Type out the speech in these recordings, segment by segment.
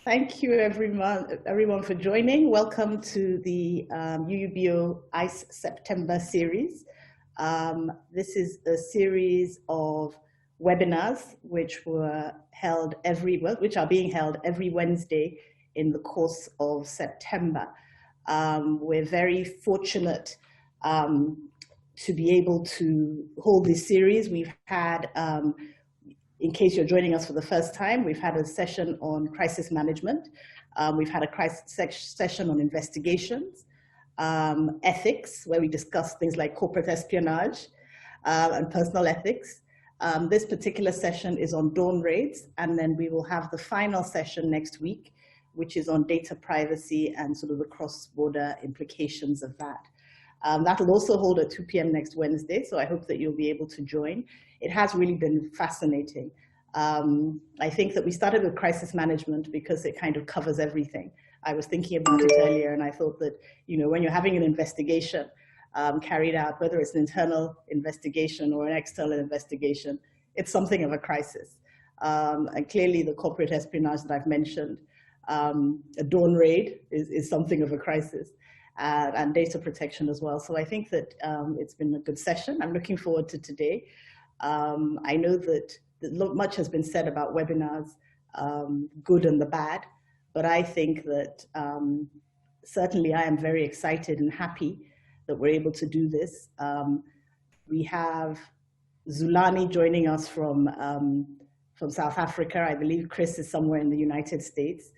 Thank you, everyone for joining. Welcome to the UUBO ICE September series. This is a series of webinars which are being held every Wednesday in the course of September. We're very fortunate to be able to hold this series. We've had in case you're joining us for the first time, we've had a session on crisis management. We've had a session on investigations, ethics, where we discuss things like corporate espionage and personal ethics. This particular session is on dawn raids, and then we will have the final session next week, which is on data privacy and sort of the cross-border implications of that. That will also hold at 2 p.m. next Wednesday, so I hope that you'll be able to join. It has really been fascinating. I think that we started with crisis management because it kind of covers everything. I was thinking about it earlier, and I thought that, when you're having an investigation carried out, whether it's an internal investigation or an external investigation, it's something of a crisis. And clearly the corporate espionage that I've mentioned, a dawn raid is something of a crisis. And data protection as well. So I think that it's been a good session. I'm looking forward to today. I know that much has been said about webinars, good and the bad, but I think that certainly I am very excited and happy that we're able to do this. We have Zulani joining us from South Africa. I believe Chris is somewhere in the United States.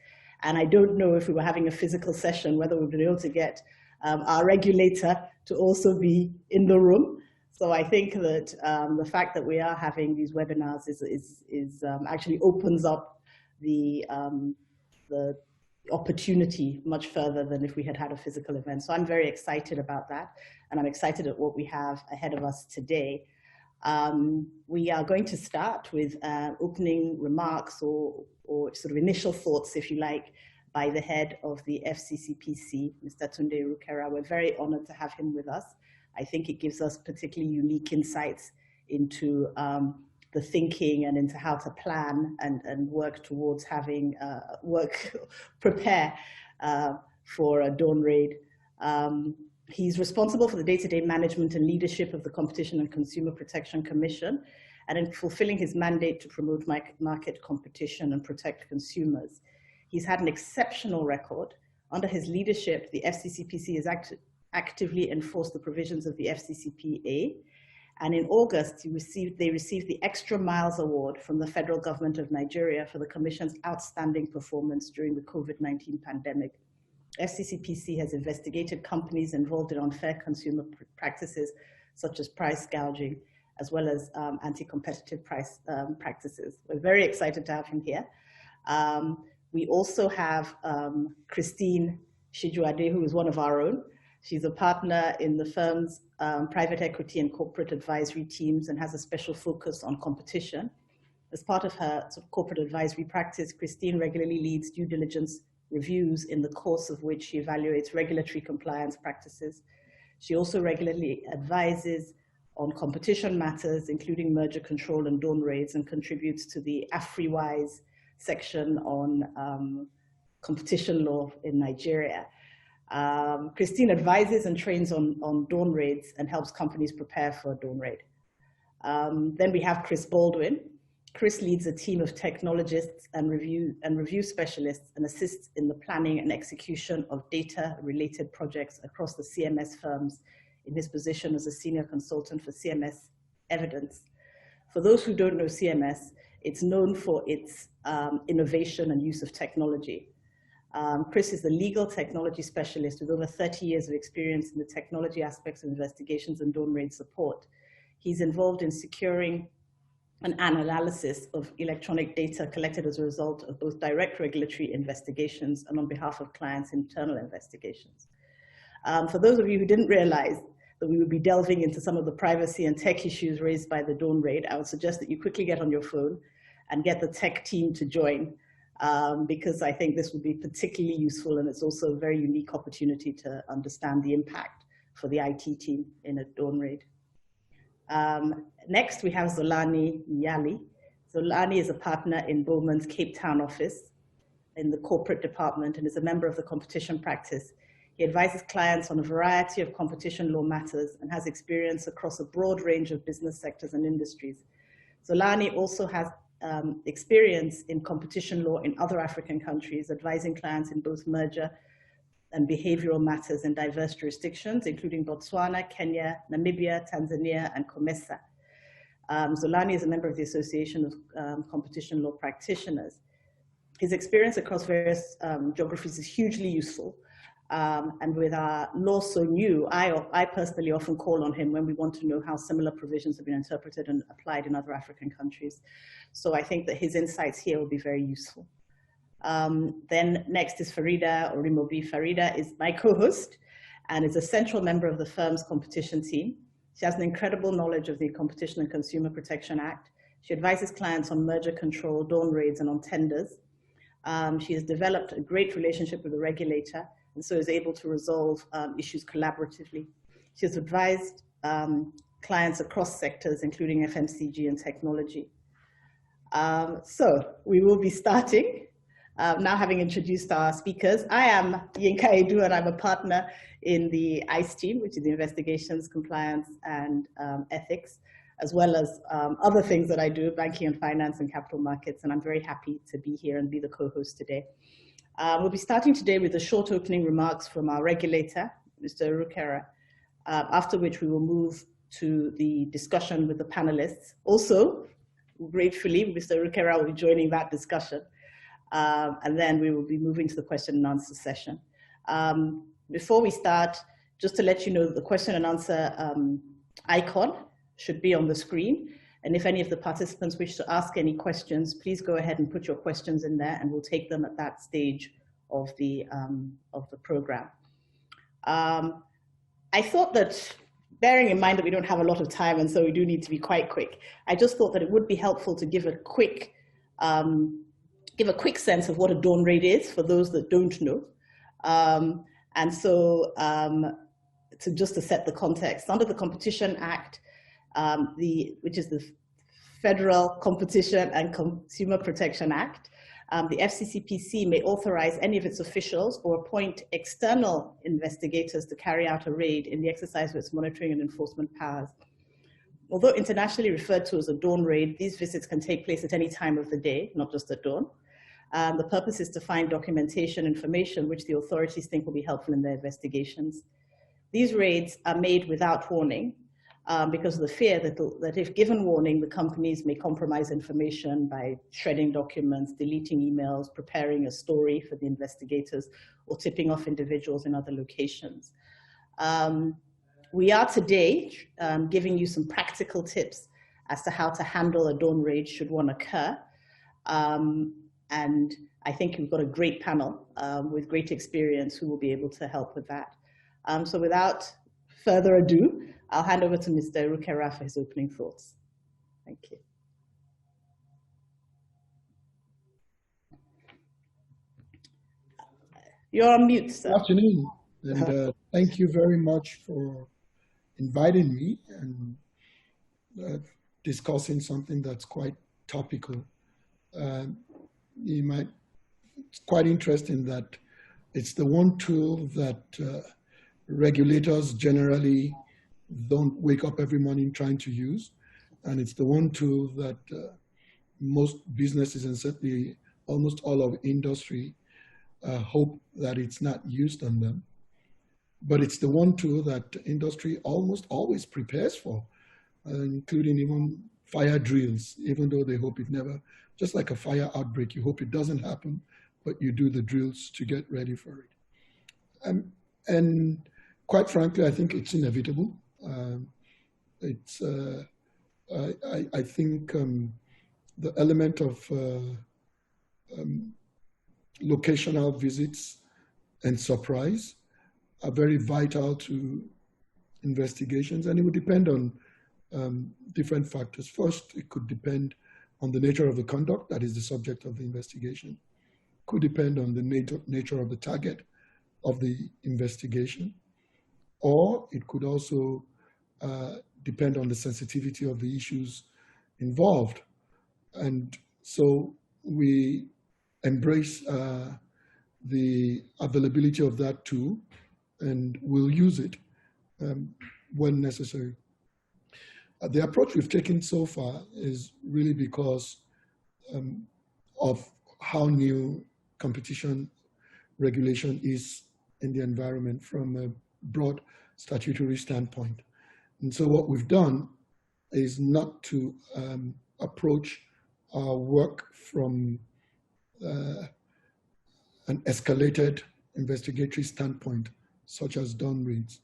And I don't know if we were having a physical session, whether we've been able to get our regulator to also be in the room. So I think that the fact that we are having these webinars is actually opens up the opportunity much further than if we had had a physical event. So I'm very excited about that. And I'm excited at what we have ahead of us today. We are going to start with opening remarks or sort of initial thoughts, if you like, by the head of the FCCPC, Mr. Tunde Rukera. We're very honored to have him with us. I think it gives us particularly unique insights into the thinking and into how to plan and work towards having prepare for a dawn raid. He's responsible for the day-to-day management and leadership of the Competition and Consumer Protection Commission, and in fulfilling his mandate to promote market competition and protect consumers. He's had an exceptional record. Under his leadership, the FCCPC has actively enforced the provisions of the FCCPA, and in August, they received the Extra Miles Award from the federal government of Nigeria for the Commission's outstanding performance during the COVID-19 pandemic. FCCPC has investigated companies involved in unfair consumer practices, such as price gouging, as well as anti-competitive price practices. We're very excited to have him here. We also have Christine Shijuade, who is one of our own. She's a partner in the firm's private equity and corporate advisory teams and has a special focus on competition. As part of her sort of corporate advisory practice, Christine regularly leads due diligence reviews, in the course of which she evaluates regulatory compliance practices. She also regularly advises on competition matters, including merger control and dawn raids, and contributes to the AfriWise section on competition law in Nigeria. Christine advises and trains on dawn raids and helps companies prepare for a dawn raid. Then we have Chris Baldwin. Chris leads a team of technologists and review specialists and assists in the planning and execution of data-related projects across the CMS firms in his position as a senior consultant for CMS Evidence. For those who don't know CMS, it's known for its innovation and use of technology. Chris is the legal technology specialist with over 30 years of experience in the technology aspects of investigations and dawn raid support. He's involved in securing an analysis of electronic data collected as a result of both direct regulatory investigations and on behalf of clients' internal investigations. For those of you who didn't realize that we would be delving into some of the privacy and tech issues raised by the dawn raid, I would suggest that you quickly get on your phone and get the tech team to join, because I think this will be particularly useful, and it's also a very unique opportunity to understand the impact for the IT team in a dawn raid. Next, we have Zolani Yali. Zolani is a partner in Bowman's Cape Town office in the corporate department and is a member of the competition practice. He advises clients on a variety of competition law matters and has experience across a broad range of business sectors and industries. Zolani also has experience in competition law in other African countries, advising clients in both merger and behavioral matters in diverse jurisdictions, including Botswana, Kenya, Namibia, Tanzania, and COMESA. Zolani is a member of the Association of Competition Law Practitioners. His experience across various geographies is hugely useful. And with our law so new, I personally often call on him when we want to know how similar provisions have been interpreted and applied in other African countries. So I think that his insights here will be very useful. Then next is Farida Orimobi. Farida is my co-host and is a central member of the firm's competition team. She has an incredible knowledge of the Competition and Consumer Protection Act. She advises clients on merger control, dawn raids, and on tenders. She has developed a great relationship with the regulator and so is able to resolve issues collaboratively. She has advised clients across sectors, including FMCG and technology. So we will be starting. Now having introduced our speakers, I am Yinka Edu and I'm a partner in the ICE team, which is the Investigations, Compliance and Ethics, as well as other things that I do, banking and finance and capital markets. And I'm very happy to be here and be the co-host today. We'll be starting today with the short opening remarks from our regulator, Mr. Rukera, after which we will move to the discussion with the panelists. Also, gratefully, Mr. Rukera will be joining that discussion. And then we will be moving to the question and answer session. Before we start, just to let you know that the question and answer icon should be on the screen. And if any of the participants wish to ask any questions, please go ahead and put your questions in there and we'll take them at that stage of the program. I thought that, bearing in mind that we don't have a lot of time and so we do need to be quite quick, I just thought that it would be helpful to give a quick sense of what a dawn raid is for those that don't know. And so just to set the context, under the Competition Act, which is the Federal Competition and Consumer Protection Act, the FCCPC may authorize any of its officials or appoint external investigators to carry out a raid in the exercise of its monitoring and enforcement powers. Although internationally referred to as a dawn raid, these visits can take place at any time of the day, not just at dawn. The purpose is to find documentation information which the authorities think will be helpful in their investigations. These raids are made without warning because of the fear that if given warning, the companies may compromise information by shredding documents, deleting emails, preparing a story for the investigators, or tipping off individuals in other locations. We are today giving you some practical tips as to how to handle a dawn raid should one occur. And I think we've got a great panel with great experience who will be able to help with that. So without further ado, I'll hand over to Mr. Rukera for his opening thoughts. Thank you. You're on mute, sir. Good afternoon, and thank you very much for inviting me and discussing something that's quite topical. It's quite interesting that it's the one tool that regulators generally don't wake up every morning trying to use. And it's the one tool that most businesses and certainly almost all of industry hope that it's not used on them. But it's the one tool that industry almost always prepares for, including even fire drills, even though they hope it never, just like a fire outbreak, you hope it doesn't happen, but you do the drills to get ready for it. And quite frankly, I think it's inevitable. I think the element of locational visits and surprise are very vital to investigations, and it would depend on different factors. First, it could depend on the nature of the conduct that is the subject of the investigation. Could depend on the nature of the target of the investigation, or it could also depend on the sensitivity of the issues involved. And so we embrace the availability of that tool, and we'll use it when necessary. The approach we've taken so far is really because of how new competition regulation is in the environment from a broad statutory standpoint. And so what we've done is not to approach our work from an escalated investigatory standpoint, such as done raids.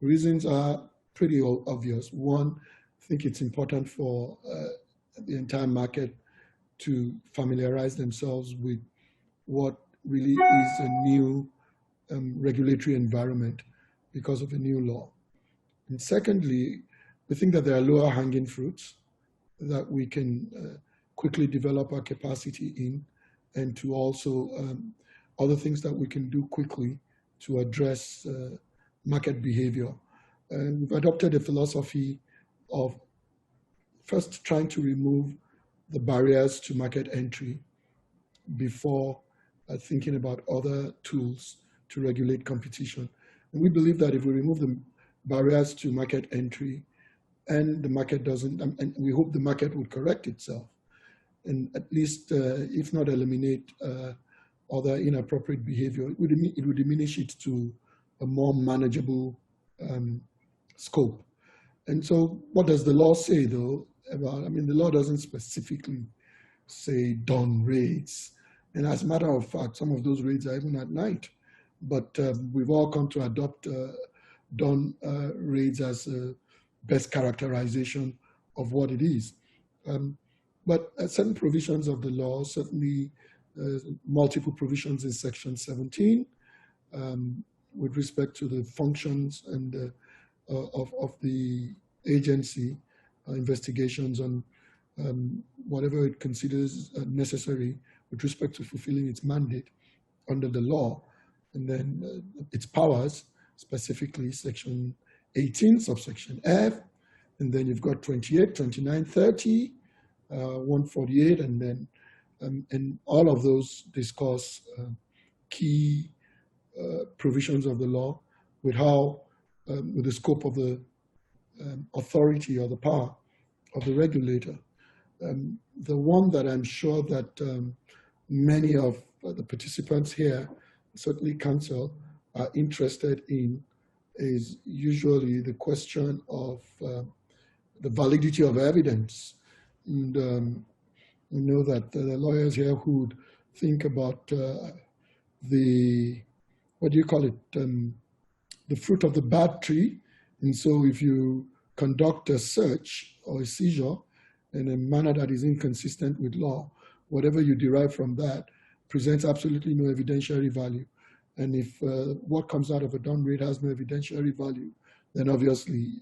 Reasons are pretty obvious. One, I think it's important for the entire market to familiarize themselves with what really is a new regulatory environment because of a new law. And secondly, we think that there are lower hanging fruits that we can quickly develop our capacity in, and to also other things that we can do quickly to address market behavior. And we've adopted a philosophy of first trying to remove the barriers to market entry before thinking about other tools to regulate competition. And we believe that if we remove the barriers to market entry and the market doesn't, and we hope the market would correct itself and at least, if not eliminate other inappropriate behavior, it would diminish it to a more manageable scope. And so what does the law say, though? About, I mean, the law doesn't specifically say done raids. And as a matter of fact, some of those raids are even at night. But we've all come to adopt done raids as a best characterization of what it is. But certain provisions of the law, certainly multiple provisions in Section 17, with respect to the functions and of the agency, investigations on whatever it considers necessary with respect to fulfilling its mandate under the law, and then its powers, specifically Section 18, subsection F, and then you've got 28, 29, 30, 148, and then and all of those discuss key provisions of the law with how, with the scope of the authority or the power of the regulator. The one that I'm sure that many of the participants here, certainly council, are interested in is usually the question of the validity of evidence. And we know that the lawyers here who would think about the, what do you call it, the fruit of the bad tree. And so if you conduct a search or a seizure in a manner that is inconsistent with law, whatever you derive from that presents absolutely no evidentiary value. And if what comes out of a done raid has no evidentiary value, then obviously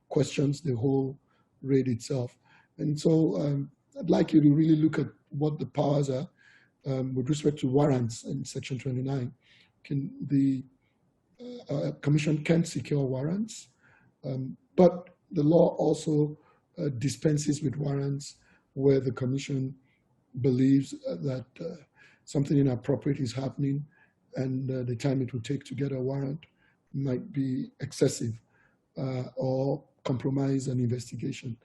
questions the whole raid itself. And so I'd like you to really look at what the powers are with respect to warrants in Section 29. The Commission can secure warrants, but the law also dispenses with warrants where the Commission believes that something inappropriate is happening and the time it would take to get a warrant might be excessive or compromise an investigation.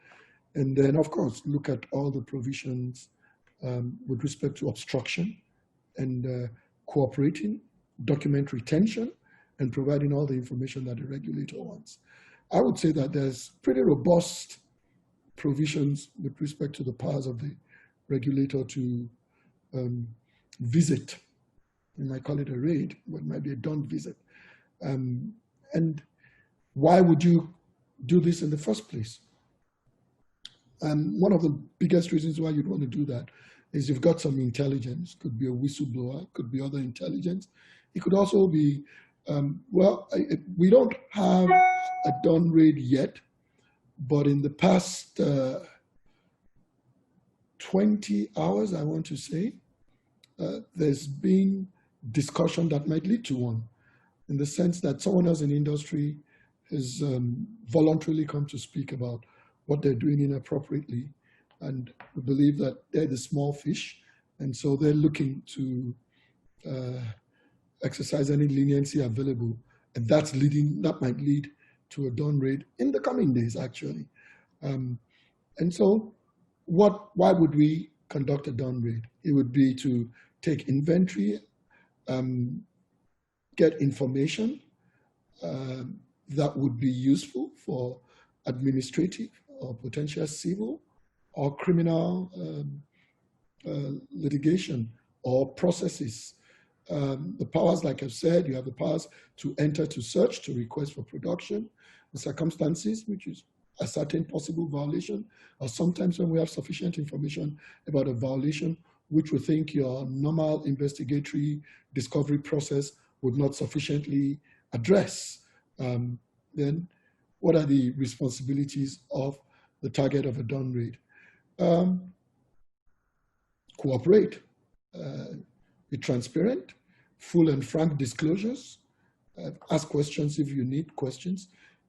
And then, of course, look at all the provisions with respect to obstruction and cooperating, document retention, and providing all the information that the regulator wants. I would say that there's pretty robust provisions with respect to the powers of the regulator to visit. We might call it a raid, but it might be a don't visit. And why would you do this in the first place? One of the biggest reasons why you'd want to do that is you've got some intelligence. Could be a whistleblower, could be other intelligence. It could also be, we don't have a dawn raid yet, but in the past 20 hours, I want to say, there's been discussion that might lead to one, in the sense that someone else in the industry has voluntarily come to speak about what they're doing inappropriately, and we believe that they're the small fish, and so they're looking to exercise any leniency available, and that might lead to a dawn raid in the coming days, actually. And so why would we conduct a dawn raid? It would be to take inventory, get information that would be useful for administrative or potential civil or criminal litigation or processes. The powers, like I've said, you have the powers to enter, to search, to request for production, the circumstances, which is a certain possible violation, or sometimes when we have sufficient information about a violation, which we think your normal investigatory discovery process would not sufficiently address. Then what are the responsibilities of the target of a dawn raid? Cooperate, be transparent, full and frank disclosures, ask questions if you need questions,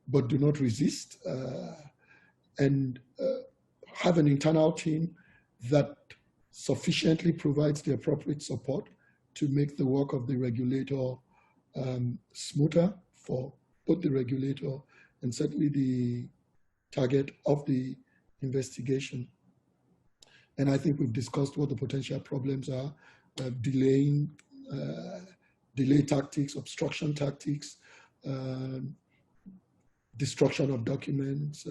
but do not resist, and have an internal team that sufficiently provides the appropriate support to make the work of the regulator smoother for both the regulator and certainly the target of the investigation. And I think we've discussed what the potential problems are, delay tactics, obstruction tactics, destruction of documents,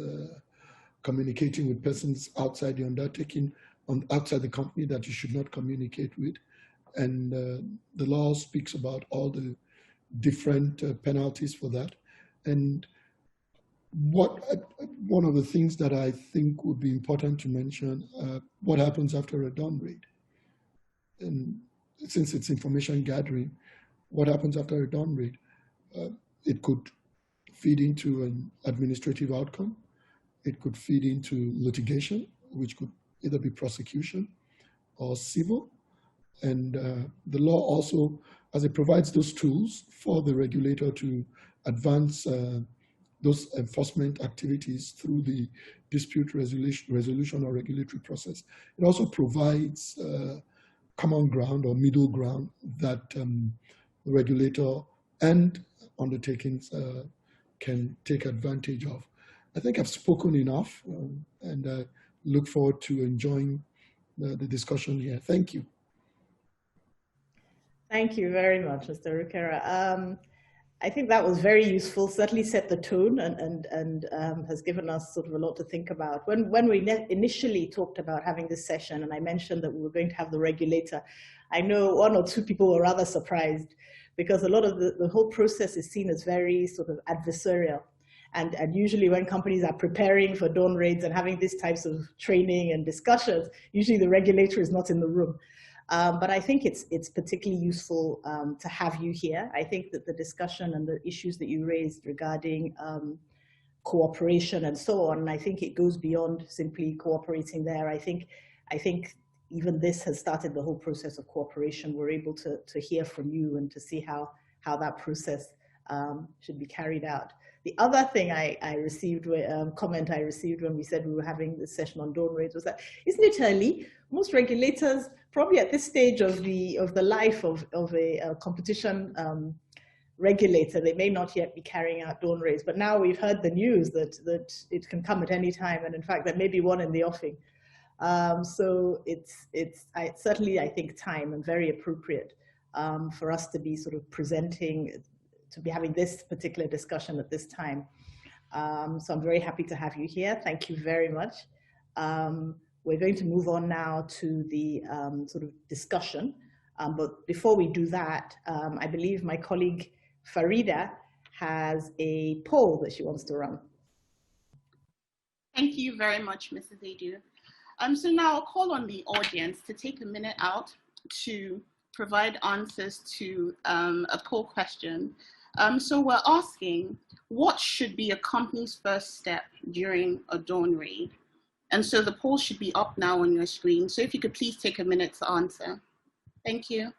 communicating with persons outside the undertaking, outside the company that you should not communicate with. And the law speaks about all the different penalties for that. And one of the things that I think would be important to mention, what happens after a dawn raid? And since it's information gathering, what happens after a dawn raid? It could feed into an administrative outcome. It could feed into litigation, which could either be prosecution or civil. And the law also, as it provides those tools for the regulator to advance those enforcement activities through the dispute resolution or regulatory process, it also provides common ground or middle ground that the regulator and undertakings can take advantage of. I think I've spoken enough, and I look forward to enjoying the discussion here. Thank you. Thank you very much, Mr. Rukera. I think that was very useful, certainly set the tone and has given us sort of a lot to think about. When we initially talked about having this session, and I mentioned that we were going to have the regulator, I know one or two people were rather surprised because a lot of the whole process is seen as very sort of adversarial. And usually when companies are preparing for dawn raids and having these types of training and discussions, usually the regulator is not in the room. But I think it's particularly useful to have you here. I think that the discussion and the issues that you raised regarding cooperation and so on, I think it goes beyond simply cooperating there. I think even this has started the whole process of cooperation. We're able to hear from you and to see how that process should be carried out. The other thing I received, comment I received when we said we were having this session on dawn raids was that, isn't it early? Most regulators, probably at this stage of the life of a competition regulator, they may not yet be carrying out dawn raids. But now we've heard the news that it can come at any time, and in fact, there may be one in the offing. So it's certainly, I think, time and very appropriate for us to be sort of presenting, to be having this particular discussion at this time. So I'm very happy to have you here. Thank you very much. We're going to move on now to the sort of discussion. But before we do that, I believe my colleague Farida has a poll that she wants to run. Thank you very much, Mrs. Edu. So now I'll call on the audience to take a minute out to provide answers to a poll question. So we're asking, what should be a company's first step during a dawn raid? And so the poll should be up now on your screen. So if you could please take a minute to answer. Thank you.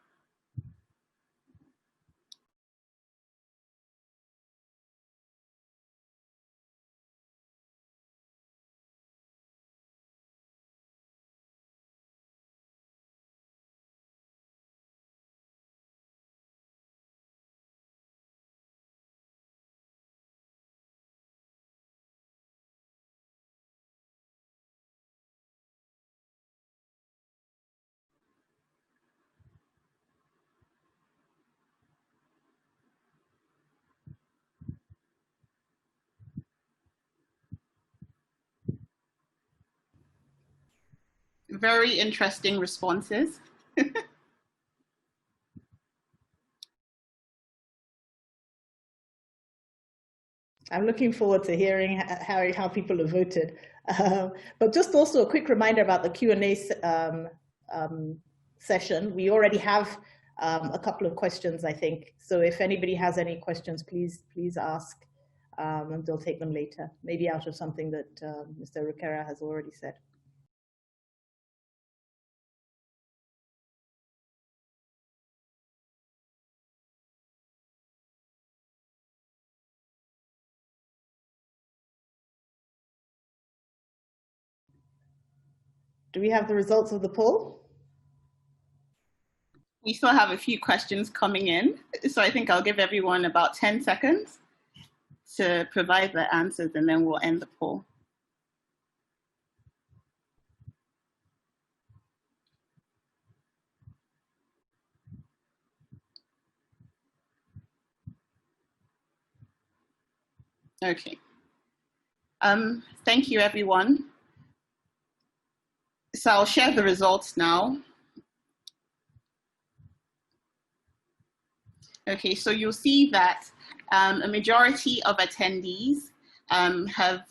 Very interesting responses. I'm looking forward to hearing how people have voted. But just also a quick reminder about the Q&A session. We already have a couple of questions, I think. So if anybody has any questions, please ask, and they'll take them later, maybe out of something that Mr. Rukera has already said. Do we have the results of the poll? We still have a few questions coming in, so I think I'll give everyone about 10 seconds to provide the answers, and then we'll end the poll. Okay. Thank you, everyone. So I'll share the results now. Okay, so you'll see that a majority of attendees have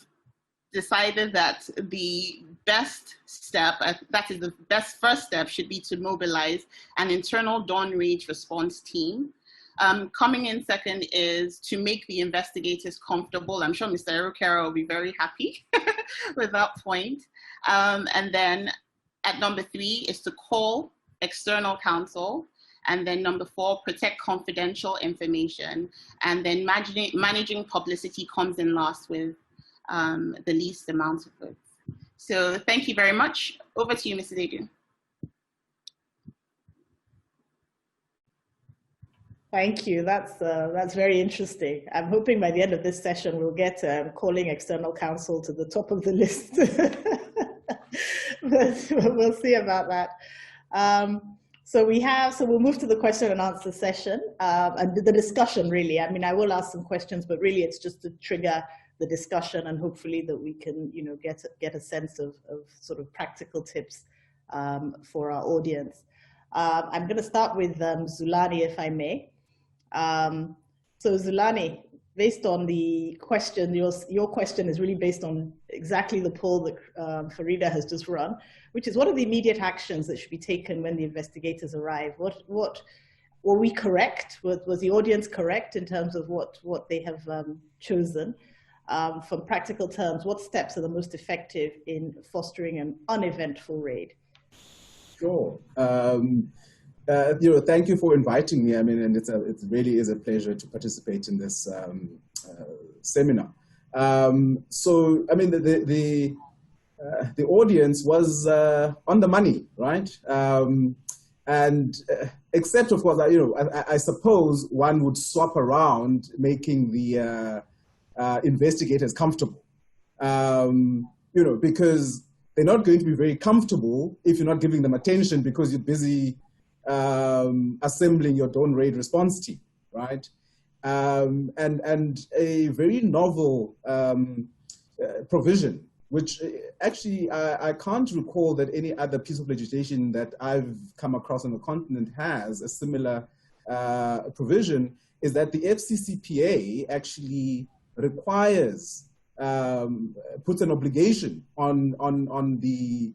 decided that the best step, that is the best first step, should be to mobilize an internal dawn raid response team. Coming in second is to make the investigators comfortable. I'm sure Mr. Erukera will be very happy with that point. And then at number 3 is to call external counsel. And then number 4, protect confidential information. And then managing publicity comes in last with the least amount of votes. So thank you very much. Over to you, Mrs. Edu. Thank you. That's very interesting. I'm hoping by the end of this session we'll get calling external counsel to the top of the list. But we'll see about that. So we'll move to the question and answer session and the discussion, really. I mean, I will ask some questions, but really it's just to trigger the discussion, and hopefully that we can, get a sense of sort of practical tips for our audience. I'm going to start with Zulani, if I may. So Zulani, based on the question, your question is really based on exactly the poll that Farida has just run, which is, what are the immediate actions that should be taken when the investigators arrive? What were we correct? Was the audience correct in terms of what they have chosen? From practical terms, what steps are the most effective in fostering an uneventful raid? Sure. Thank you for inviting me. I mean, and it really is a pleasure to participate in this seminar. So, I mean, the audience was on the money, right? And except, of course, I suppose one would swap around making the investigators comfortable, because they're not going to be very comfortable if you're not giving them attention because you're busy assembling your dawn raid response team, right? And a very novel provision which actually I can't recall that any other piece of legislation that I've come across on the continent has a similar provision, is that the FCCPA actually requires, puts an obligation on the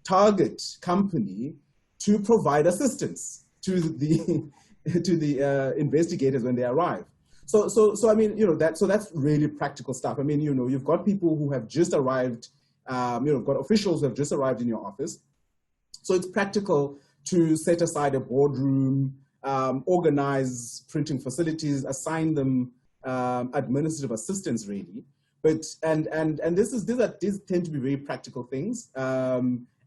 target company to provide assistance to the to the investigators when they arrive. So I mean, that's really practical stuff. I mean, you've got people who have just arrived, you've got officials who have just arrived in your office. So it's practical to set aside a boardroom, organize printing facilities, assign them administrative assistance, really. But these tend to be very practical things.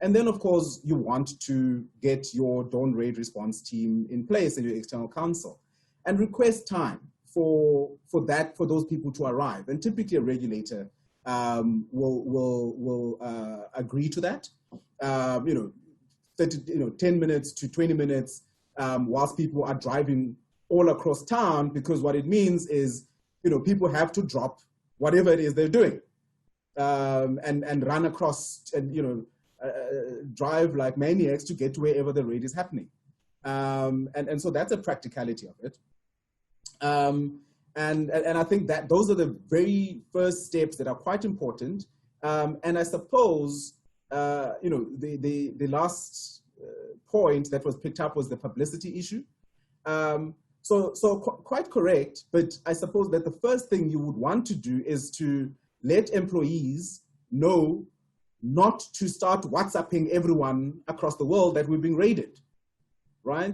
And then, of course, you want to get your dawn raid response team in place and your external counsel, and request time for those people to arrive. And typically, a regulator will agree to that. 10 minutes to 20 minutes whilst people are driving all across town, because what it means is, people have to drop whatever it is they're doing and run across and, drive like maniacs to get to wherever the raid is happening. And so that's a practicality of it. And I think that those are the very first steps that are quite important. And I suppose, the last point that was picked up was the publicity issue. So quite correct, but I suppose that the first thing you would want to do is to let employees know not to start WhatsApping everyone across the world that we're being raided, right?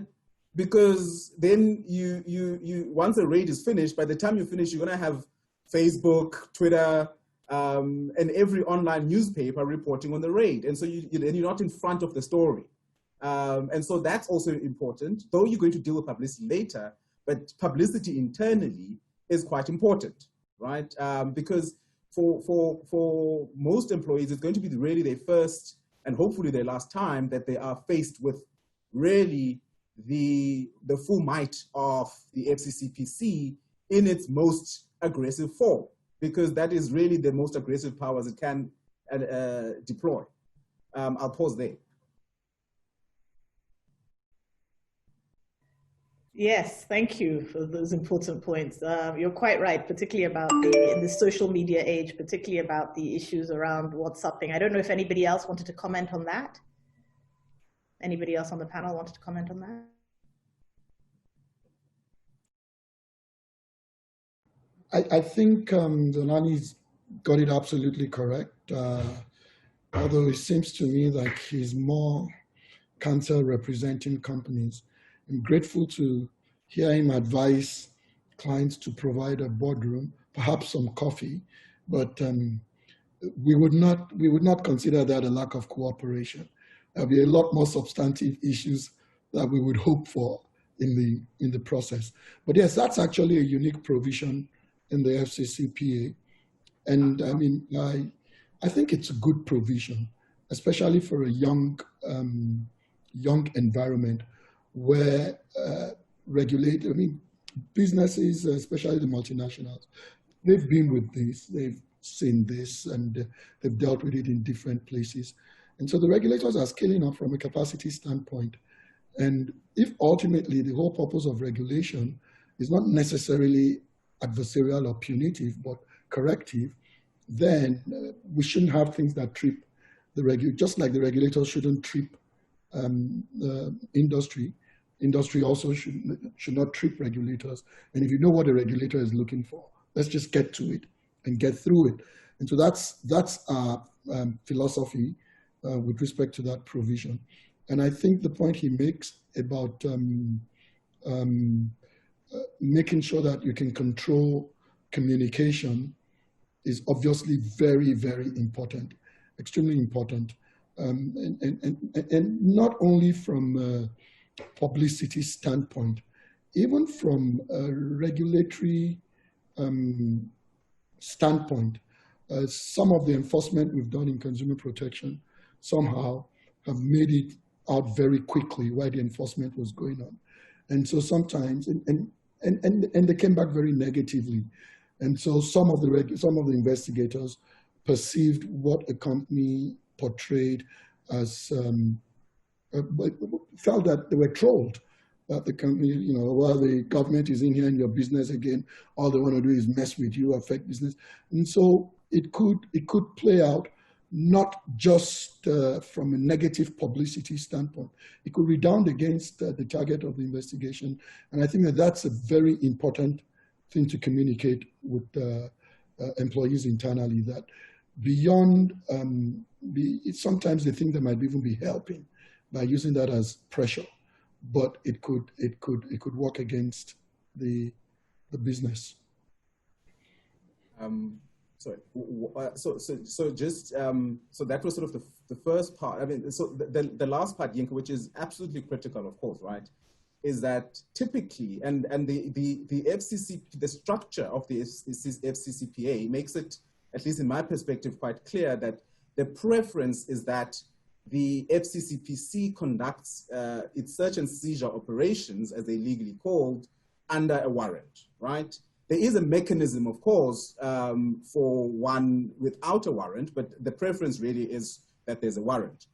Because then you once the raid is finished, by the time you finish, you're gonna have Facebook, Twitter, and every online newspaper reporting on the raid. And so you're not in front of the story. And so that's also important, though you're going to deal with publicity later, but publicity internally is quite important, right? Because for most employees, it's going to be really their first and hopefully their last time that they are faced with really the full might of the FCCPC in its most aggressive form, because that is really the most aggressive powers it can deploy. I'll pause there. Yes, thank you for those important points. You're quite right, particularly about in the social media age, particularly about the issues around WhatsApping. I don't know if anybody else wanted to comment on that. Anybody else on the panel wanted to comment on that? I think Zonani's got it absolutely correct. Although it seems to me like he's more counsel representing companies. I'm grateful to hear him advise clients to provide a boardroom, perhaps some coffee, but we would not consider that a lack of cooperation. There'll be a lot more substantive issues that we would hope for in the process. But yes, that's actually a unique provision in the FCCPA, and I mean, I think it's a good provision, especially for a young environment where businesses, especially the multinationals, they've been with this, they've seen this, and they've dealt with it in different places. And so the regulators are scaling up from a capacity standpoint. And if ultimately the whole purpose of regulation is not necessarily adversarial or punitive, but corrective, then we shouldn't have things that trip the just like the regulators shouldn't trip industry. Industry also should not trip regulators. And if you know what a regulator is looking for, let's just get to it and get through it. And so that's our philosophy with respect to that provision. And I think the point he makes about making sure that you can control communication is obviously very, very important, extremely important. And not only from a publicity standpoint, even from a regulatory standpoint, some of the enforcement we've done in consumer protection somehow have made it out very quickly why the enforcement was going on. And so sometimes, and they came back very negatively. And so some of the investigators perceived what a company portrayed as, felt that they were trolled. That the company, well, the government is in here in your business again. All they want to do is mess with you, affect business. And so it could play out not just from a negative publicity standpoint. It could redound against the target of the investigation. And I think that that's a very important thing to communicate with employees internally, that beyond, sometimes they think they might even be helping by using that as pressure, but it could work against the business. Sorry. So that was sort of the first part. I mean, so the last part, Yinka, which is absolutely critical, of course, right, is that typically, and the FCC, the structure of the FCCPA makes it, at least in my perspective, quite clear that the preference is that the FCCPC conducts its search and seizure operations, as they legally called, under a warrant, right? There is a mechanism, of course, for one without a warrant, but the preference really is that there's a warrant.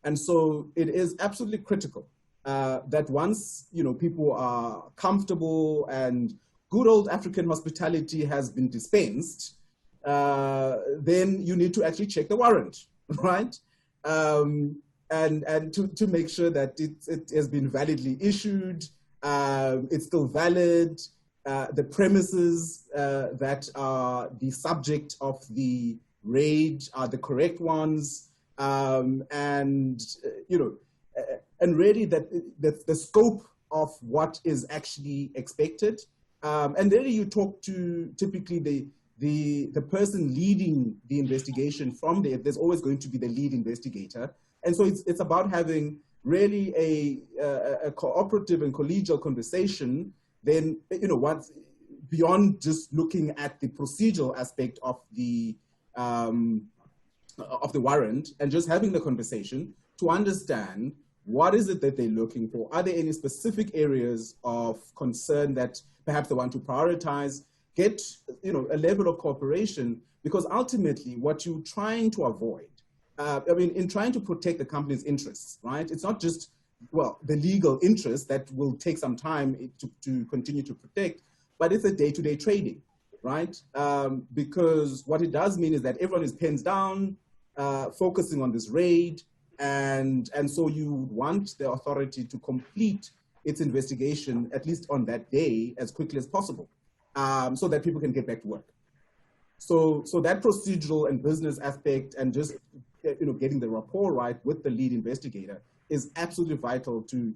And so it is absolutely critical that once people are comfortable and good old African hospitality has been dispensed, then you need to actually check the warrant, right? And to make sure that it has been validly issued, it's still valid, the premises that are the subject of the raid are the correct ones, and really that the scope of what is actually expected, and really you talk to typically the person leading the investigation there's always going to be the lead investigator. And so it's about having really a cooperative and collegial conversation, then, once beyond just looking at the procedural aspect of the warrant, and just having the conversation to understand what is it that they're looking for. Are there any specific areas of concern that perhaps they want to prioritize? Get a level of cooperation, because ultimately what you're trying to avoid, in trying to protect the company's interests, right? It's not just, the legal interest that will take some time to continue to protect, but it's a day-to-day trading, right? Because what it does mean is that everyone is pens down, focusing on this raid, and so you want the authority to complete its investigation, at least on that day, as quickly as possible. So that people can get back to work. So that procedural and business aspect, and just getting the rapport right with the lead investigator, is absolutely vital to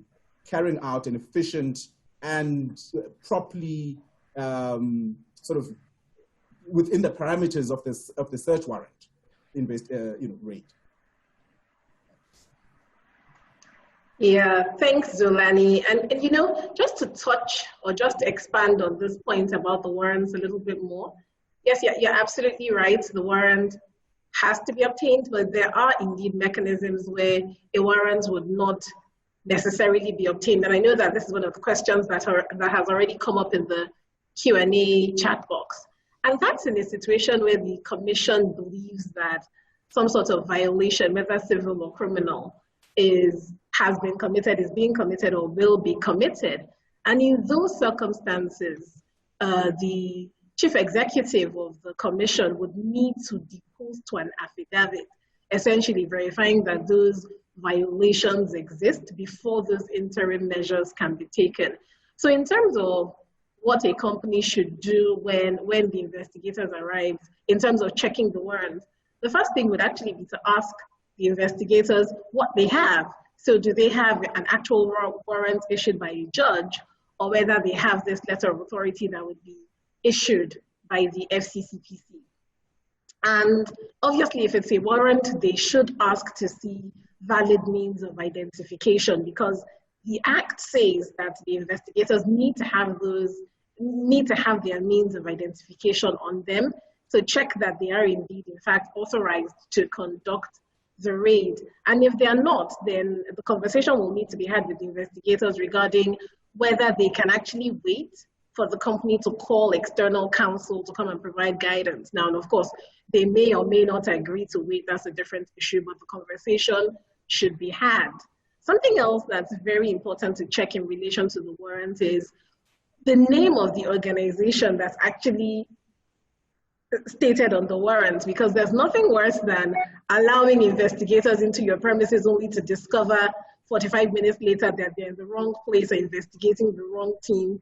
carrying out an efficient and properly sort of within the parameters of the search warrant raid. Yeah, thanks, Zolani. And just to touch or just to expand on this point about the warrants a little bit more. Yes, you're absolutely right. The warrant has to be obtained, but there are indeed mechanisms where a warrant would not necessarily be obtained. And I know that this is one of the questions that has already come up in the Q&A chat box. And that's in a situation where the commission believes that some sort of violation, whether civil or criminal, has been committed, is being committed, or will be committed. And in those circumstances, the chief executive of the commission would need to depose to an affidavit, essentially verifying that those violations exist before those interim measures can be taken. So in terms of what a company should do when the investigators arrive, in terms of checking the warrant, the first thing would actually be to ask the investigators what they have. So do they have an actual warrant issued by a judge, or whether they have this letter of authority that would be issued by the FCCPC? And obviously, if it's a warrant, they should ask to see valid means of identification, because the Act says that the investigators need to have their means of identification on them to check that they are indeed, in fact, authorized to conduct the raid. And if they are not, then the conversation will need to be had with the investigators regarding whether they can actually wait for the company to call external counsel to come and provide guidance. Now, and of course, they may or may not agree to wait. That's a different issue, but the conversation should be had. Something else that's very important to check in relation to the warrant is the name of the organization that's actually stated on the warrant, because there's nothing worse than allowing investigators into your premises only to discover 45 minutes later that they're in the wrong place or investigating the wrong team.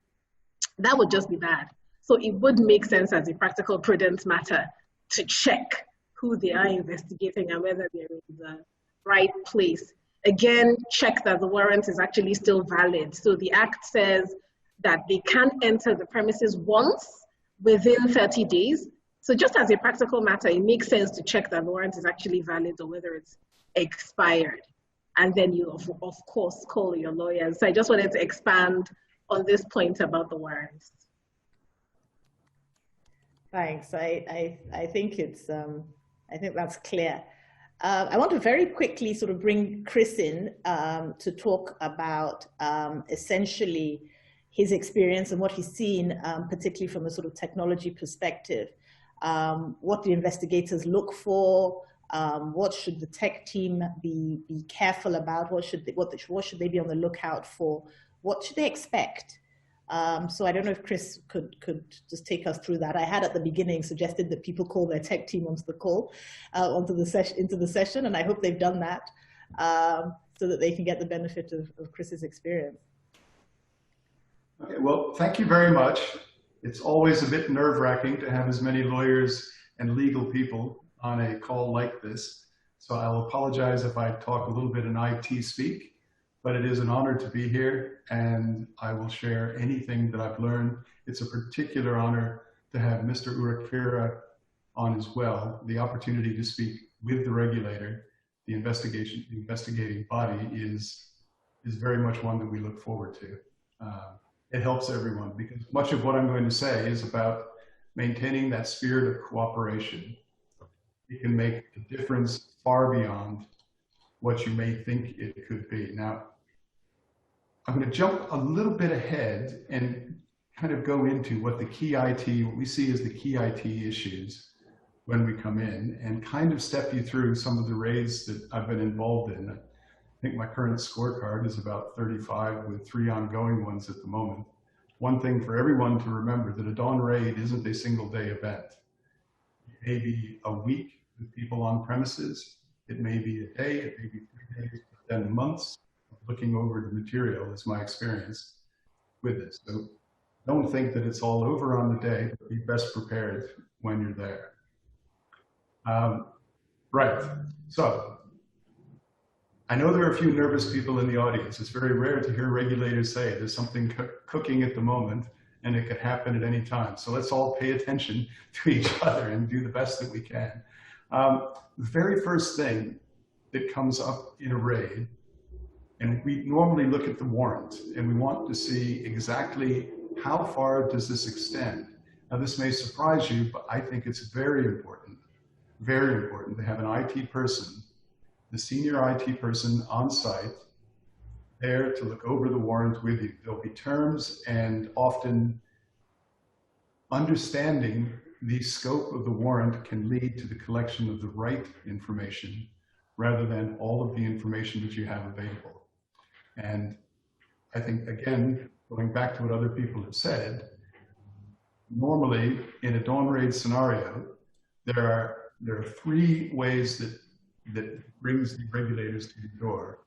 That would just be bad. So it would make sense as a practical prudence matter to check who they are investigating and whether they're in the right place. Again, check that the warrant is actually still valid. So the Act says that they can enter the premises once within 30 days. So just as a practical matter, it makes sense to check that the warrant is actually valid or whether it's expired. And then you, of course, call your lawyers. So I just wanted to expand on this point about the warrants. Thanks. I think it's I think that's clear. I want to very quickly sort of bring Chris in to talk about essentially his experience and what he's seen, particularly from a sort of technology perspective. What the investigators look for, what should the tech team be careful about, what should they be on the lookout for, what should they expect? So I don't know if Chris could just take us through that. I had at the beginning suggested that people call their tech team onto the call, into the session, and I hope they've done that so that they can get the benefit of Chris's experience. Okay, well, thank you very much. It's always a bit nerve-wracking to have as many lawyers and legal people on a call like this. So I'll apologize if I talk a little bit in IT speak, but it is an honor to be here and I will share anything that I've learned. It's a particular honor to have Mr. Urakfira on as well. The opportunity to speak with the regulator, the investigating body is very much one that we look forward to. It helps everyone because much of what I'm going to say is about maintaining that spirit of cooperation. It can make a difference far beyond what you may think it could be. Now, I'm going to jump a little bit ahead and kind of go into what the key IT, what we see as the key IT issues when we come in and kind of step you through some of the raids that I've been involved in. I think my current scorecard is about 35 with 3 ongoing ones at the moment. One thing for everyone to remember that a dawn raid isn't a single day event. It may be a week with people on premises. It may be a day, it may be 3 days, but then months of looking over the material is my experience with this. So don't think that it's all over on the day, but be best prepared when you're there. Right, so I know there are a few nervous people in the audience. It's very rare to hear regulators say there's something cooking at the moment and it could happen at any time. So let's all pay attention to each other and do the best that we can. The very first thing that comes up in a raid, and we normally look at the warrant and we want to see exactly how far does this extend. Now this may surprise you, but I think it's very important to have an IT person, the senior IT person on site, there to look over the warrant with you. There'll be terms and often understanding the scope of the warrant can lead to the collection of the right information rather than all of the information that you have available. And I think, again, going back to what other people have said, normally in a dawn raid scenario, there are 3 ways that brings the regulators to your door.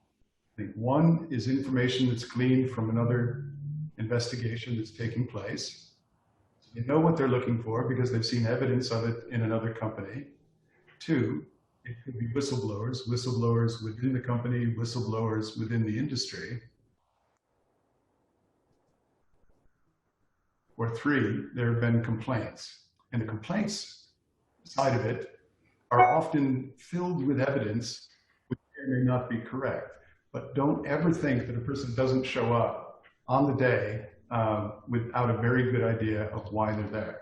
I think one is information that's gleaned from another investigation that's taking place. So you know what they're looking for because they've seen evidence of it in another company. 2, it could be whistleblowers within the company, whistleblowers within the industry. Or 3, there have been complaints. And the complaints side of it are often filled with evidence which may not be correct. But don't ever think that a person doesn't show up on the day without a very good idea of why they're there.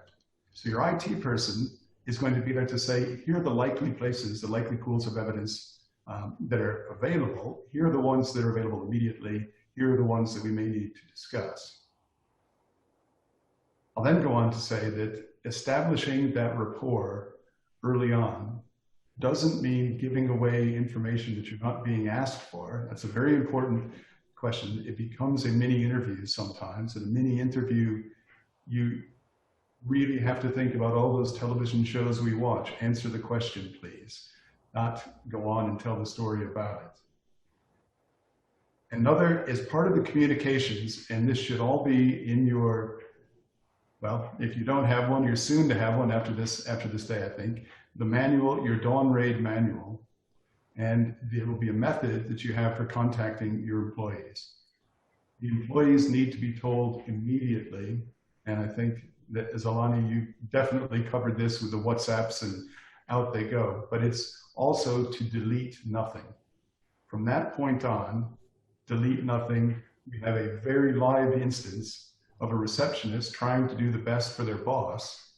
So your IT person is going to be there to say, here are the likely places, the likely pools of evidence that are available. Here are the ones that are available immediately. Here are the ones that we may need to discuss. I'll then go on to say that establishing that rapport early on doesn't mean giving away information that you're not being asked for. That's a very important question. It becomes a mini interview sometimes. In a mini interview, you really have to think about all those television shows we watch. Answer the question, please. Not go on and tell the story about it. Another is part of the communications, and this should all be in your, well, if you don't have one, you're soon to have one after this day, I think. The manual, your Dawn Raid manual, and there will be a method that you have for contacting your employees. The employees need to be told immediately, and I think that, Zolani, you definitely covered this with the WhatsApps and out they go, but it's also to delete nothing. From that point on, delete nothing. We have a very live instance of a receptionist trying to do the best for their boss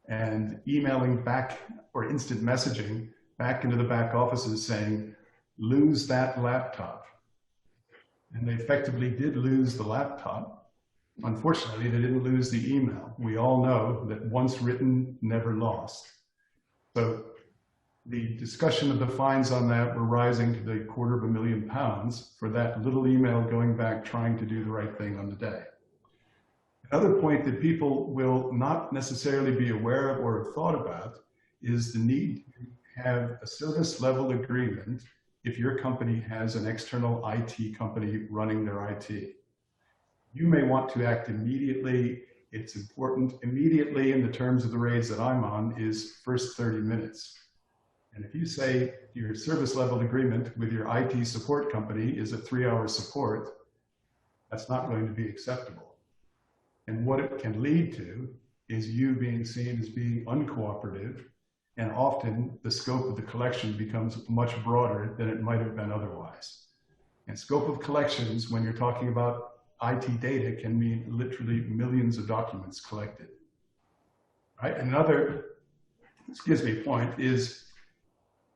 and emailing back or instant messaging back into the back offices saying, lose that laptop. And they effectively did lose the laptop. Unfortunately, they didn't lose the email. We all know that once written, never lost. So the discussion of the fines on that were rising to the £250,000 for that little email going back trying to do the right thing on the day. Another point that people will not necessarily be aware of or have thought about is the need to have a service level agreement if your company has an external IT company running their IT. You may want to act immediately. It's important. Immediately, in the terms of the raids that I'm on, is first 30 minutes. And if you say your service level agreement with your IT support company is a 3-hour support, that's not going to be acceptable. And what it can lead to is you being seen as being uncooperative, and often the scope of the collection becomes much broader than it might have been otherwise. And scope of collections, when you're talking about IT data, can mean literally millions of documents collected. Right? Another, point is,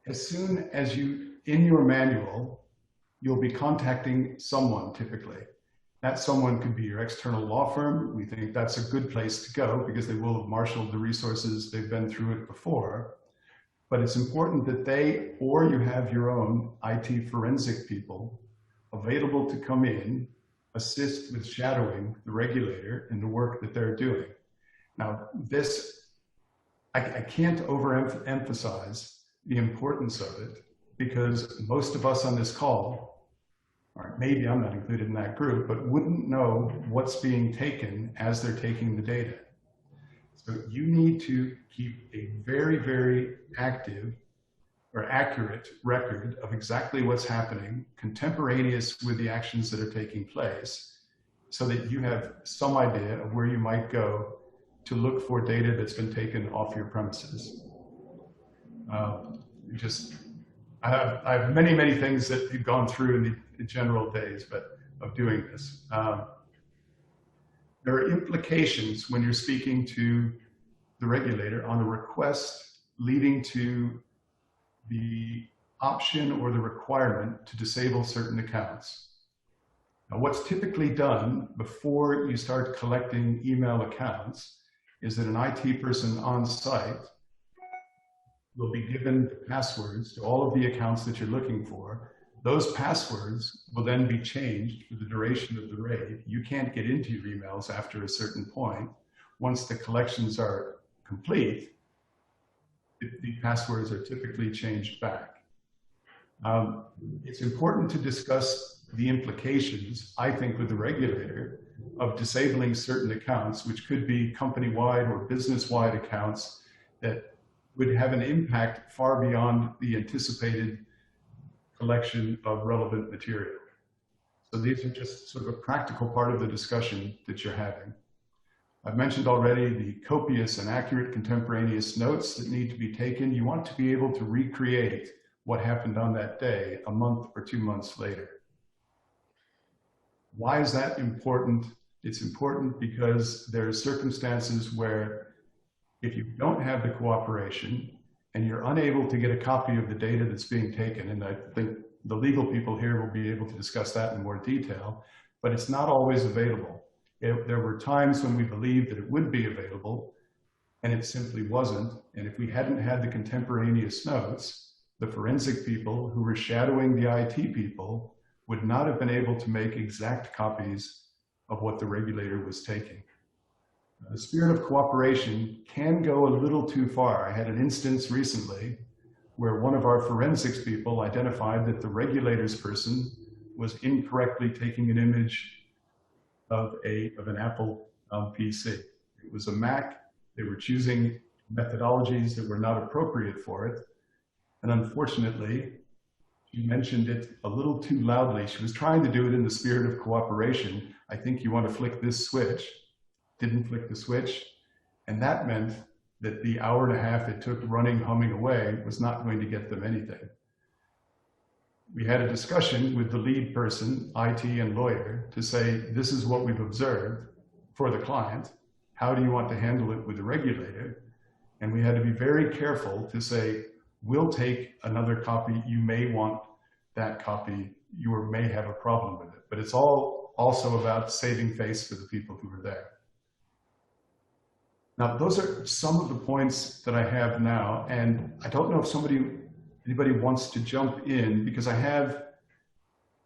as soon as you, in your manual, you'll be contacting someone typically. That someone could be your external law firm. We think that's a good place to go because they will have marshaled the resources, they've been through it before. But it's important that they, or you have your own IT forensic people available to come in, assist with shadowing the regulator in the work that they're doing. Now, this, I can't overemphasize the importance of it because most of us on this call, or maybe I'm not included in that group, but wouldn't know what's being taken as they're taking the data. So you need to keep a very, very active or accurate record of exactly what's happening, contemporaneous with the actions that are taking place, so that you have some idea of where you might go to look for data that's been taken off your premises. I have many, many things that you've gone through in the general days, but of doing this. There are implications when you're speaking to the regulator on a request leading to the option or the requirement to disable certain accounts. Now, what's typically done before you start collecting email accounts is that an IT person on site will be given the passwords to all of the accounts that you're looking for. Those passwords will then be changed for the duration of the raid. You can't get into your emails after a certain point. Once the collections are complete, the passwords are typically changed back. It's important to discuss the implications, I think, with the regulator of disabling certain accounts, which could be company-wide or business-wide accounts that would have an impact far beyond the anticipated collection of relevant material. So these are just sort of a practical part of the discussion that you're having. I've mentioned already the copious and accurate contemporaneous notes that need to be taken. You want to be able to recreate what happened on that day a month or 2 months later. Why is that important? It's important because there are circumstances where if you don't have the cooperation and you're unable to get a copy of the data that's being taken, and I think the legal people here will be able to discuss that in more detail, but it's not always available. There were times when we believed that it would be available, and it simply wasn't. And if we hadn't had the contemporaneous notes, the forensic people who were shadowing the IT people would not have been able to make exact copies of what the regulator was taking. The spirit of cooperation can go a little too far. I had an instance recently where one of our forensics people identified that the regulator's person was incorrectly taking an image of an Apple PC. It was a Mac. They were choosing methodologies that were not appropriate for it. And unfortunately, she mentioned it a little too loudly. She was trying to do it in the spirit of cooperation. I think you want to flick this switch. Didn't flick the switch. And that meant that the hour and a half it took running, humming away was not going to get them anything. We had a discussion with the lead person, IT and lawyer, to say, this is what we've observed for the client. How do you want to handle it with the regulator? And we had to be very careful to say, we'll take another copy. You may want that copy. You may have a problem with it. But it's all also about saving face for the people who are there. Now, those are some of the points that I have now. And I don't know if anybody wants to jump in, because I have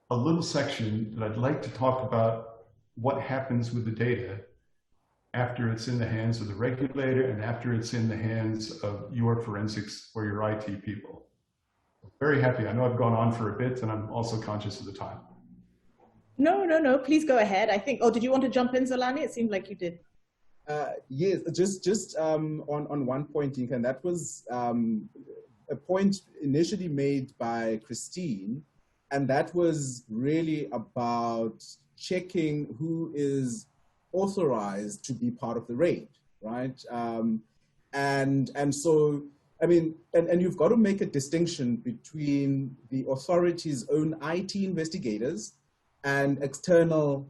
a little section that I'd like to talk about what happens with the data after it's in the hands of the regulator and after it's in the hands of your forensics or your IT people. Very happy. I know I've gone on for a bit, and I'm also conscious of the time. No. Please go ahead. I think, did you want to jump in, Zolani? It seemed like you did. Yes, just on one point, Inka, and that was a point initially made by Christine, and that was really about checking who is authorized to be part of the raid, right? And so, I mean, and you've got to make a distinction between the authority's own IT investigators and an external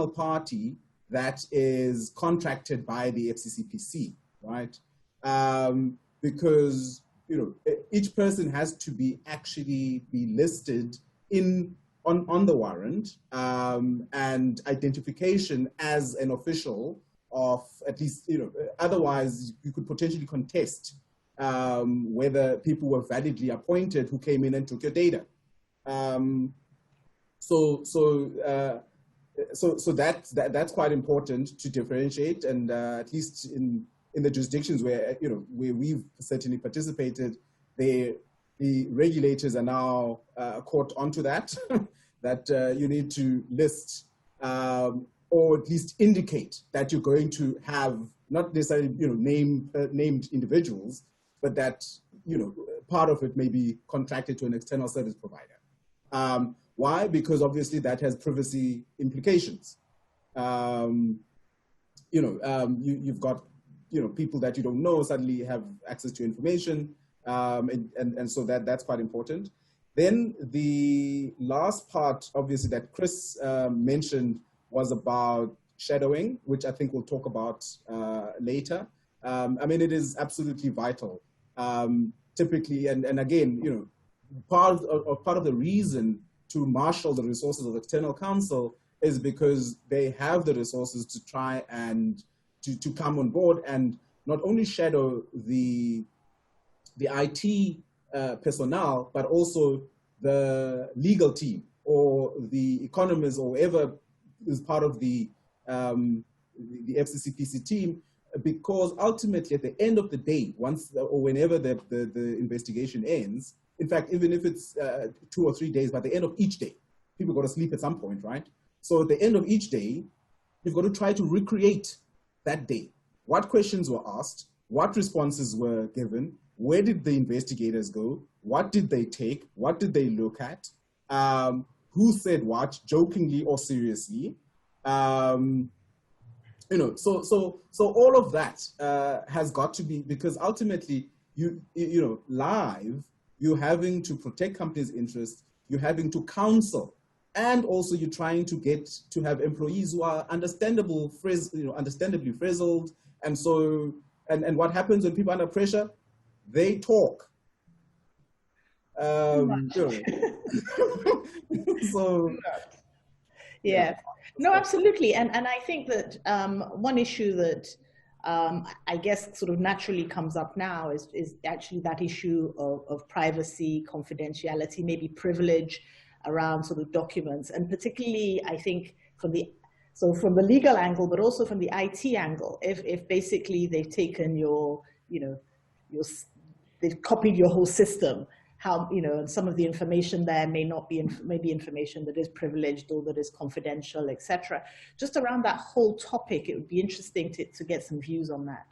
party that is contracted by the FCCPC, right? Because, you know, each person has to be actually be listed on the warrant and identification as an official of at least, you know, otherwise you could potentially contest whether people were validly appointed who came in and took your data. So that's quite important to differentiate, and at least in the jurisdictions where, you know, where we've certainly participated, the regulators are now caught onto that, that you need to list or at least indicate that you're going to have not necessarily, you know, named individuals, but that, you know, part of it may be contracted to an external service provider. Why? Because obviously that has privacy implications. You know, you've got, you know, people that you don't know suddenly have access to information, and so that's quite important. Then the last part, obviously, that Chris mentioned was about shadowing, which I think we'll talk about later. I mean, it is absolutely vital. Typically, and again, you know, part of the reason to marshal the resources of external counsel is because they have the resources to try and to come on board and not only shadow the IT personnel, but also the legal team or the economists or whoever is part of the FCCPC team, because ultimately at the end of the day, once or whenever the investigation ends, in fact, even if it's 2 or 3 days, by the end of each day, people got to sleep at some point, right? So at the end of each day, you've got to try to recreate that day. What questions were asked? What responses were given? Where did the investigators go? What did they take? What did they look at? Who said what, jokingly or seriously? You know, so all of that has got to be, because ultimately, you know, live, you're having to protect companies' interests, you're having to counsel, and also you're trying to get to have employees who are understandably frazzled, and so, and what happens when people are under pressure? They talk. So Yeah. No, absolutely. And I think that one issue that I guess sort of naturally comes up now is actually that issue of privacy, confidentiality, maybe privilege around sort of documents. And particularly, I think from the legal angle, but also from the IT angle, if basically they've taken they've copied your whole system, how, and some of the information there may not be, maybe information that is privileged or that is confidential, etc. Just around that whole topic, it would be interesting to get some views on that.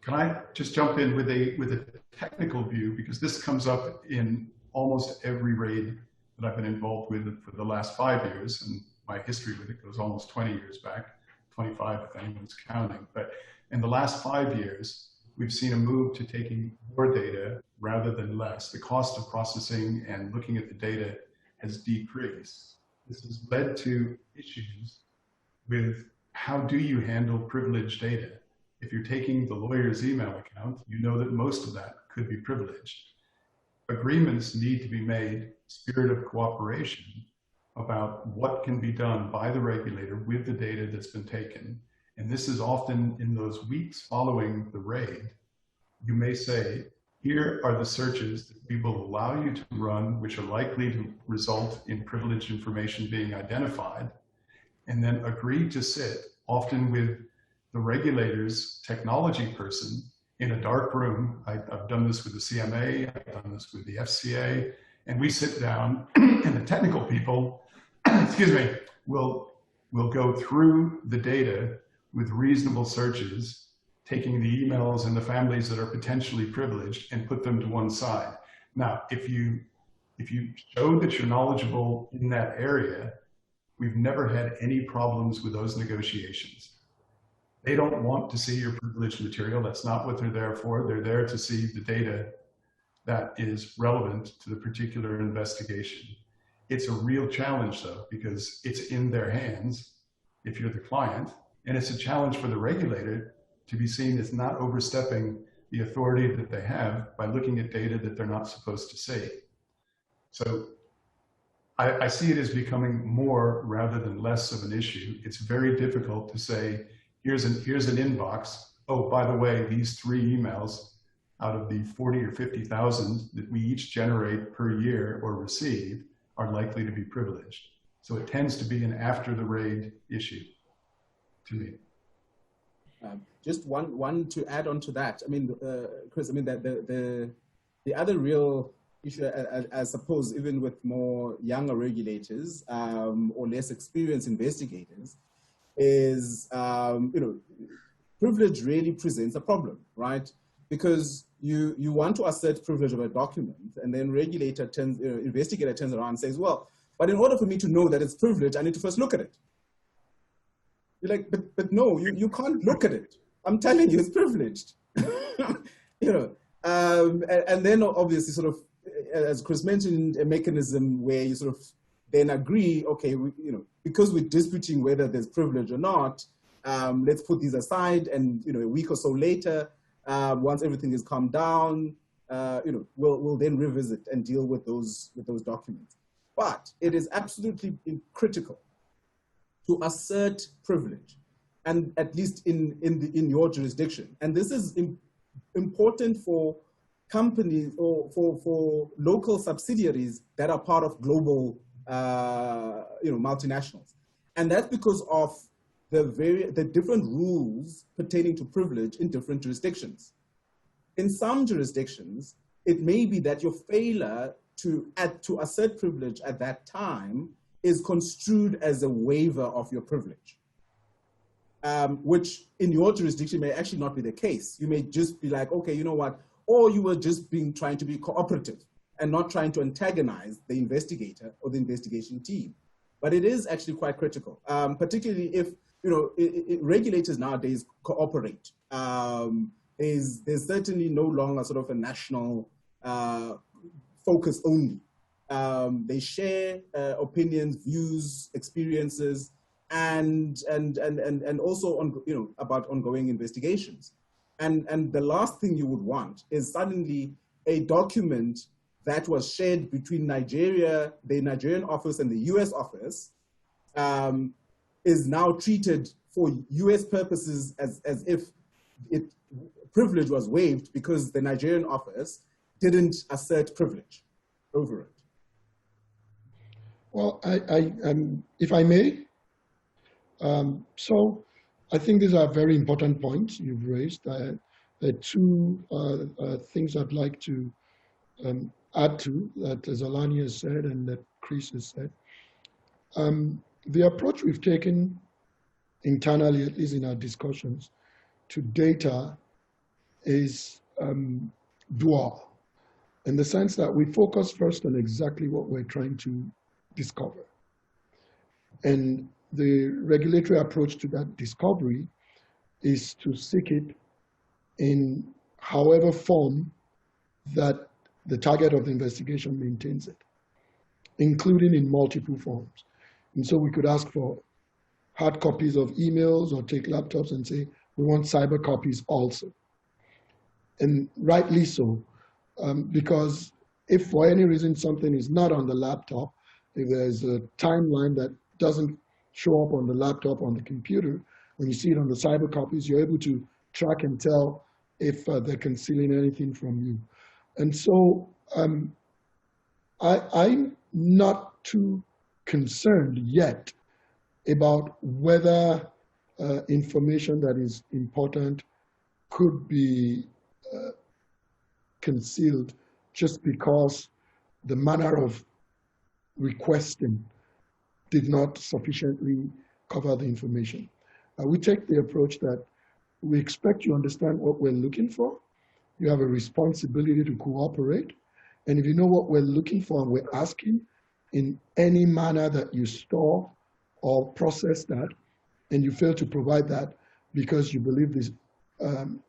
Can I just jump in with a technical view, because this comes up in almost every raid that I've been involved with for the last 5 years, and my history with it goes almost 20 years back, 25 if anyone's counting. But in the last 5 years, we've seen a move to taking more data rather than less. The cost of processing and looking at the data has decreased. This has led to issues with how do you handle privileged data? If you're taking the lawyer's email account, you know that most of that could be privileged. Agreements need to be made, spirit of cooperation, about what can be done by the regulator with the data that's been taken. And this is often in those weeks following the raid. You may say, here are the searches that we will allow you to run, which are likely to result in privileged information being identified, and then agree to sit, often with the regulator's technology person, in a dark room. I've done this with the CMA, I've done this with the FCA, and we sit down and the technical people, excuse me, will go through the data with reasonable searches, taking the emails and the families that are potentially privileged and put them to one side. Now, if you show that you're knowledgeable in that area, we've never had any problems with those negotiations. They don't want to see your privileged material. That's not what they're there for. They're there to see the data that is relevant to the particular investigation. It's a real challenge though, because it's in their hands if you're the client, and it's a challenge for the regulator to be seen as not overstepping the authority that they have by looking at data that they're not supposed to see. So I see it as becoming more rather than less of an issue. It's very difficult to say, here's an inbox. Oh, by the way, these 3 emails out of the 40 or 50,000 that we each generate per year or receive are likely to be privileged. So it tends to be an after the raid issue to me. Just one to add on to that. I mean, Chris, I mean, that the other real issue, I suppose, even with more younger regulators or less experienced investigators, is, privilege really presents a problem, right? Because you want to assert privilege of a document, and then investigator turns around and says, well, but in order for me to know that it's privileged, I need to first look at it. You're like, but no, you can't look at it. I'm telling you, it's privileged. And then obviously sort of, as Chris mentioned, a mechanism where you sort of then agree, okay, because we're disputing whether there's privilege or not, let's put these aside, and a week or so later, once everything is calmed down, we'll then revisit and deal with those documents. But it is absolutely critical to assert privilege, and at least in your jurisdiction. And this is important for companies or for local subsidiaries that are part of global multinationals. And that's because of the different rules pertaining to privilege in different jurisdictions. In some jurisdictions, it may be that your failure to assert privilege at that time is construed as a waiver of your privilege, which in your jurisdiction may actually not be the case. You may just be like, okay, you know what? Or you were just trying to be cooperative and not trying to antagonize the investigator or the investigation team. But it is actually quite critical, particularly if regulators nowadays cooperate. There's certainly no longer sort of a national focus only. They share opinions, views, experiences, and also about ongoing investigations. And the last thing you would want is suddenly a document that was shared between Nigeria, the Nigerian office, and the US office, is now treated for US purposes as if privilege was waived because the Nigerian office didn't assert privilege over it. Well, if I may, so I think these are very important points you've raised. There are two things I'd like to add to that Zolani has said and that Chris has said. The approach we've taken internally, at least in our discussions, to data is dual, in the sense that we focus first on exactly what we're trying to discover. And the regulatory approach to that discovery is to seek it in however form that the target of the investigation maintains it, including in multiple forms. And so we could ask for hard copies of emails or take laptops and say, we want cyber copies also. And rightly so, because if for any reason something is not on the laptop, if there's a timeline that doesn't show up on the laptop, on the computer, when you see it on the cyber copies, you're able to track and tell if they're concealing anything from you. And so I'm not too concerned yet about whether information that is important could be concealed just because the manner of requesting did not sufficiently cover the information. We take the approach that we expect you understand what we're looking for. You have a responsibility to cooperate. And if you know what we're looking for and we're asking in any manner that you store or process that, and you fail to provide that because you believe this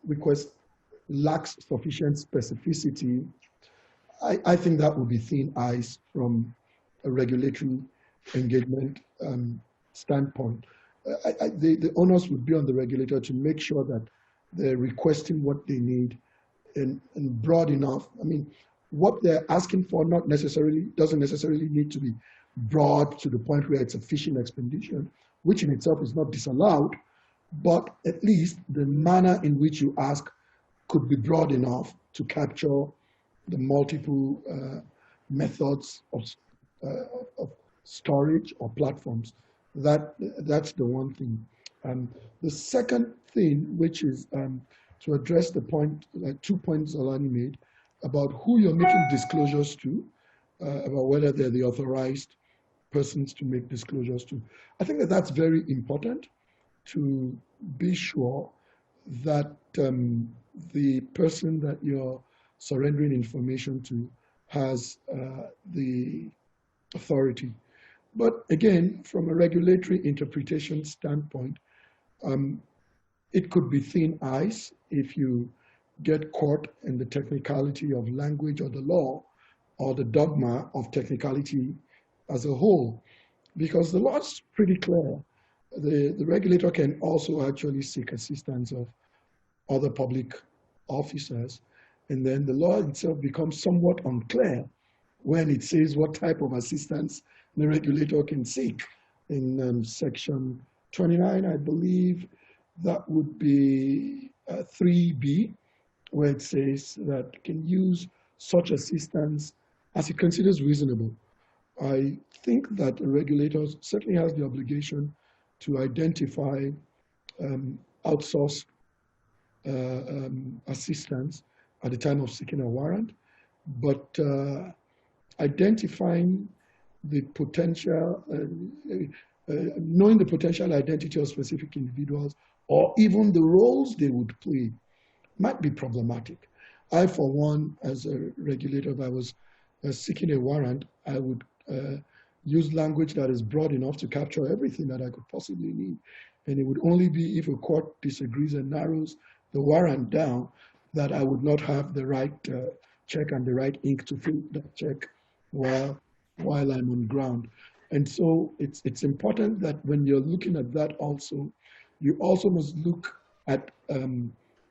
request lacks sufficient specificity, I think that would be thin ice from a regulatory engagement standpoint. The onus would be on the regulator to make sure that they're requesting what they need and broad enough. I mean, what they're asking for doesn't necessarily need to be broad to the point where it's a fishing expedition, which in itself is not disallowed, but at least the manner in which you ask could be broad enough to capture the multiple methods of storage or platforms. That's the one thing. The second thing, which is to address the point, like 2 points Alani made, about who you're making disclosures to, about whether they're the authorized persons to make disclosures to. I think that that's very important to be sure that the person that you're surrendering information to has the authority. But again, from a regulatory interpretation standpoint, it could be thin ice if you get caught in the technicality of language or the law or the dogma of technicality as a whole, because the law is pretty clear. The regulator can also actually seek assistance of other public officers, and then the law itself becomes somewhat unclear when it says what type of assistance the regulator can seek. In section 29, I believe that would be 3B, where it says that it can use such assistance as it considers reasonable. I think that a regulator certainly has the obligation to identify outsourced assistance at the time of seeking a warrant, but identifying the potential, knowing the potential identity of specific individuals or even the roles they would play might be problematic. I, for one, as a regulator, if I was seeking a warrant, I would use language that is broad enough to capture everything that I could possibly need. And it would only be if a court disagrees and narrows the warrant down that I would not have the right check and the right ink to fill that check while I'm on ground. And so it's important that when you're looking at that also, you also must look at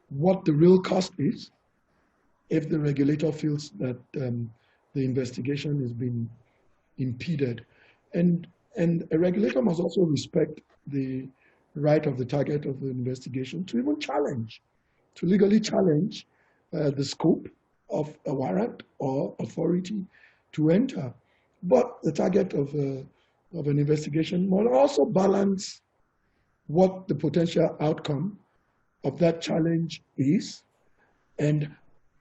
what the real cost is if the regulator feels that the investigation has been impeded. And And a regulator must also respect the right of the target of the investigation to even challenge, to legally challenge the scope of a warrant or authority to enter. But the target of an investigation must also balance what the potential outcome of that challenge is and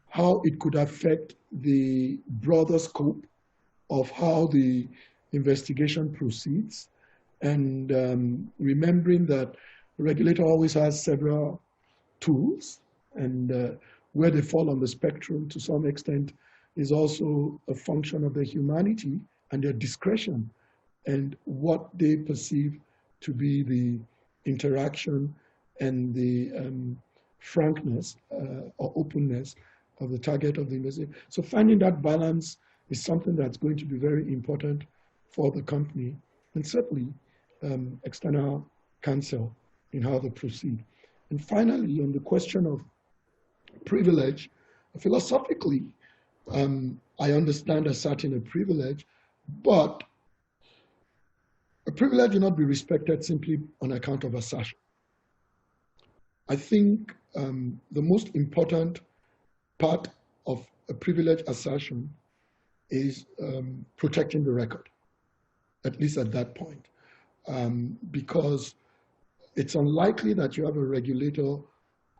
how it could affect the broader scope of how the investigation proceeds. And remembering that the regulator always has several tools, and where they fall on the spectrum to some extent is also a function of their humanity and their discretion and what they perceive to be the interaction and the frankness or openness of the target of the investigation. So finding that balance is something that's going to be very important for the company and certainly external counsel in how they proceed. And finally, on the question of privilege, philosophically, I understand asserting a privilege, but a privilege will not be respected simply on account of assertion. I think the most important part of a privilege assertion is protecting the record, at least at that point, because it's unlikely that you have a regulator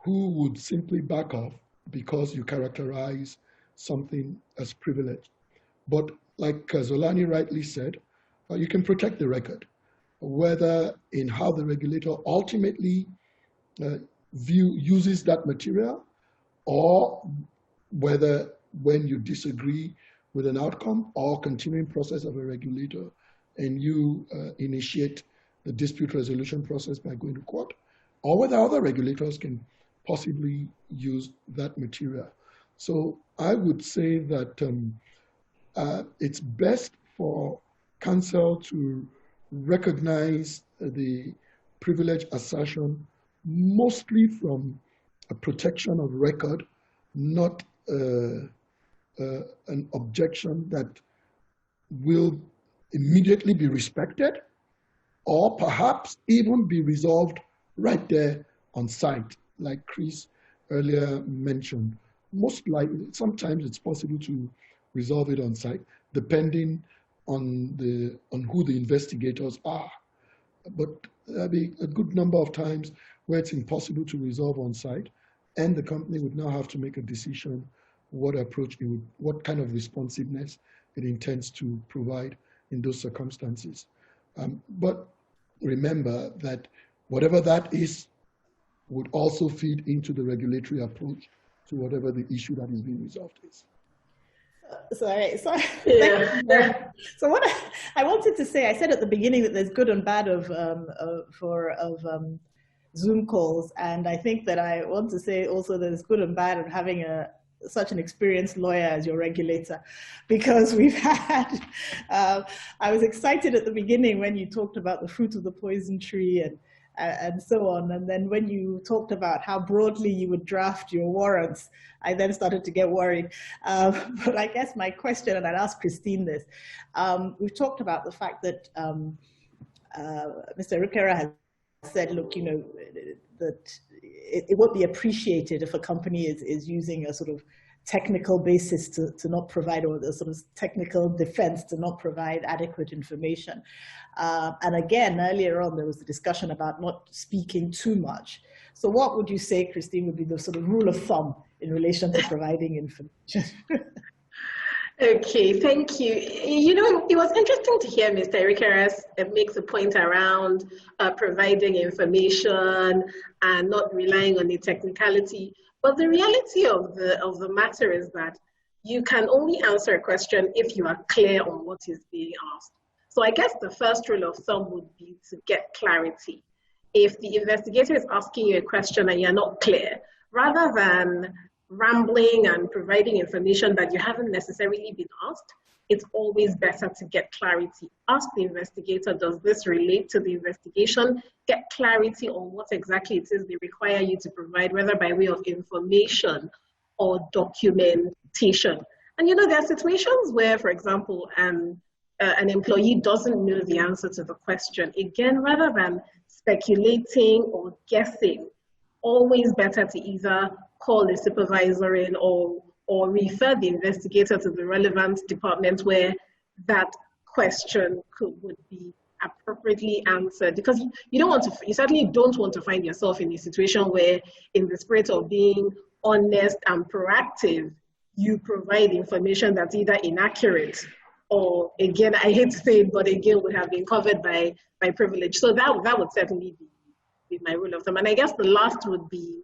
who would simply back off because you characterize something as privileged. But like Zolani rightly said, you can protect the record, whether in how the regulator ultimately uses that material, or whether when you disagree with an outcome or continuing process of a regulator and you initiate the dispute resolution process by going to court, or whether other regulators can possibly use that material. So I would say that it's best for counsel to recognize the privilege assertion mostly from a protection of record, not an objection that will immediately be respected or perhaps even be resolved right there on site, like Chris earlier mentioned. Most likely, sometimes it's possible to resolve it on site, depending on who the investigators are. But there'll be a good number of times where it's impossible to resolve on site, and the company would now have to make a decision what approach it would, what kind of responsiveness it intends to provide in those circumstances. But remember that whatever that is would also feed into the regulatory approach to whatever the issue that is being resolved is. Sorry. Yeah. So what I wanted to say, I said at the beginning that there's good and bad of Zoom calls, and I think that I want to say also there's good and bad of having such an experienced lawyer as your regulator, because we've had, I was excited at the beginning when you talked about the fruit of the poison tree and so on. And then when you talked about how broadly you would draft your warrants, I then started to get worried. But I guess my question, and I'd ask Christine this, we've talked about the fact that Mr. Rukera has said, look, you know, that it won't be appreciated if a company is using a sort of technical basis to not provide, or the sort of technical defense to not provide adequate information. And again, earlier on, there was the discussion about not speaking too much. So what would you say, Christine, would be the sort of rule of thumb in relation to providing information? Okay, thank you. You know, it was interesting to hear Mr. Rikeras makes a point around providing information and not relying on the technicality. But the reality of the matter is that you can only answer a question if you are clear on what is being asked. So I guess the first rule of thumb would be to get clarity. If the investigator is asking you a question and you're not clear, rather than rambling and providing information that you haven't necessarily been asked, it's always better to get clarity. Ask the investigator, does this relate to the investigation? Get clarity on what exactly it is they require you to provide, whether by way of information or documentation. And you know, there are situations where, for example, an employee doesn't know the answer to the question, again, rather than speculating or guessing, always better to either call a supervisor in or refer the investigator to the relevant department where that question would be appropriately answered, because you certainly don't want to find yourself in a situation where, in the spirit of being honest and proactive, you provide information that's either inaccurate or, again, I hate to say it, but again, would have been covered by privilege. So that would certainly be my rule of thumb. And I guess the last would be,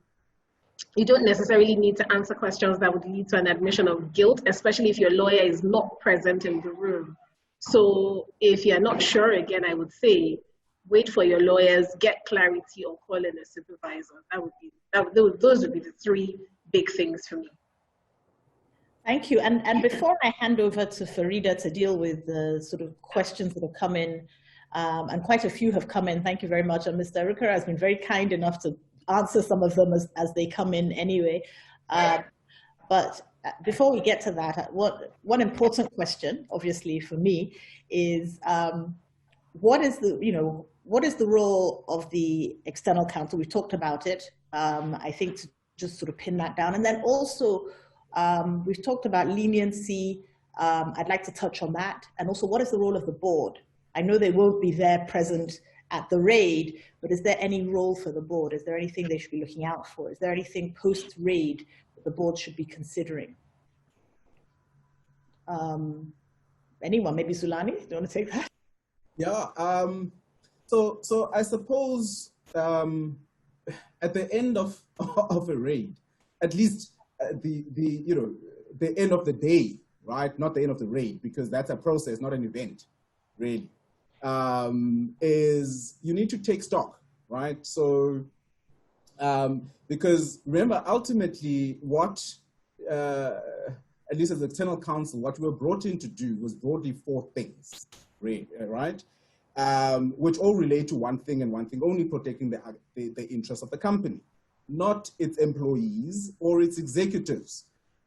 you don't necessarily need to answer questions that would lead to an admission of guilt, especially if your lawyer is not present in the room. So if you're not sure, again, I would say, wait for your lawyers, get clarity, or call in a supervisor. Those would be the three big things for me. Thank you. And before I hand over to Farida to deal with the sort of questions that have come in, and quite a few have come in, thank you very much. And Mr. Rukar has been very kind enough to answer some of them as they come in anyway. But before we get to that, one important question, obviously for me, is what is the role of the external counsel? We've talked about it. I think to just sort of pin that down, and then also we've talked about leniency. I'd like to touch on that, and also what is the role of the board? I know they won't be there present at the raid, but is there any role for the board? Is there anything they should be looking out for? Is there anything post-raid that the board should be considering? Anyone, maybe Zulani, do you want to take that? Yeah, so I suppose at the end of a raid, at least the end of the day, right? Not the end of the raid, because that's a process, not an event, really. Is you need to take stock, right? So, because remember, ultimately, what, at least as external counsel, what we were brought in to do was broadly 4 things, right? Which all relate to one thing and one thing only: protecting the interests of the company, not its employees or its executives.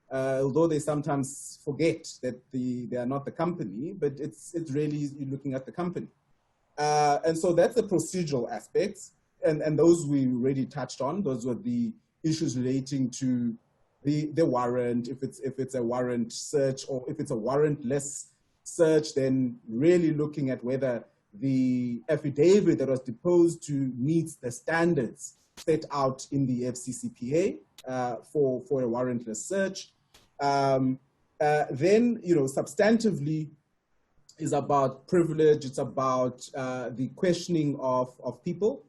Although they sometimes forget that they are not the company, but it's really looking at the company. And so that's the procedural aspects, and those we already touched on. Those were the issues relating to the warrant, if it's a warrant search, or if it's a warrantless search, then really looking at whether the affidavit that was deposed to meets the standards set out in the FCCPA for a warrantless search. Then, substantively is about privilege. It's about the questioning of people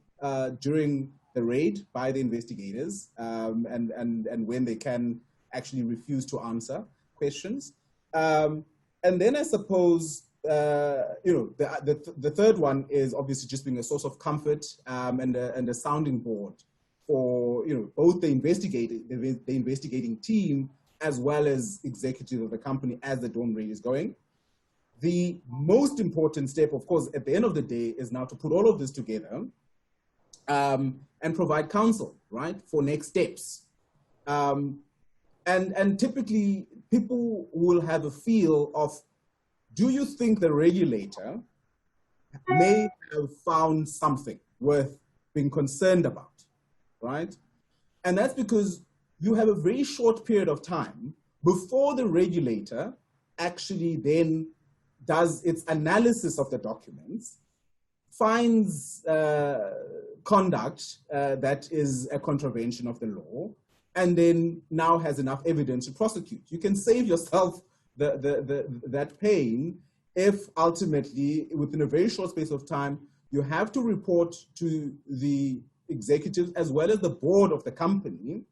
during the raid by the investigators, and when they can actually refuse to answer questions. And then I suppose, the third one is obviously just being a source of comfort and a sounding board for both the investigating team as well as executives of the company as the dawn raid is going. The most important step, of course, at the end of the day, is now to put all of this together and provide counsel, right, for next steps. And typically, people will have a feel of, do you think the regulator may have found something worth being concerned about, right? And that's because you have a very short period of time before the regulator actually then does its analysis of the documents, finds conduct that is a contravention of the law, and then now has enough evidence to prosecute. You can save yourself that pain if ultimately, within a very short space of time, you have to report to the executives as well as the board of the company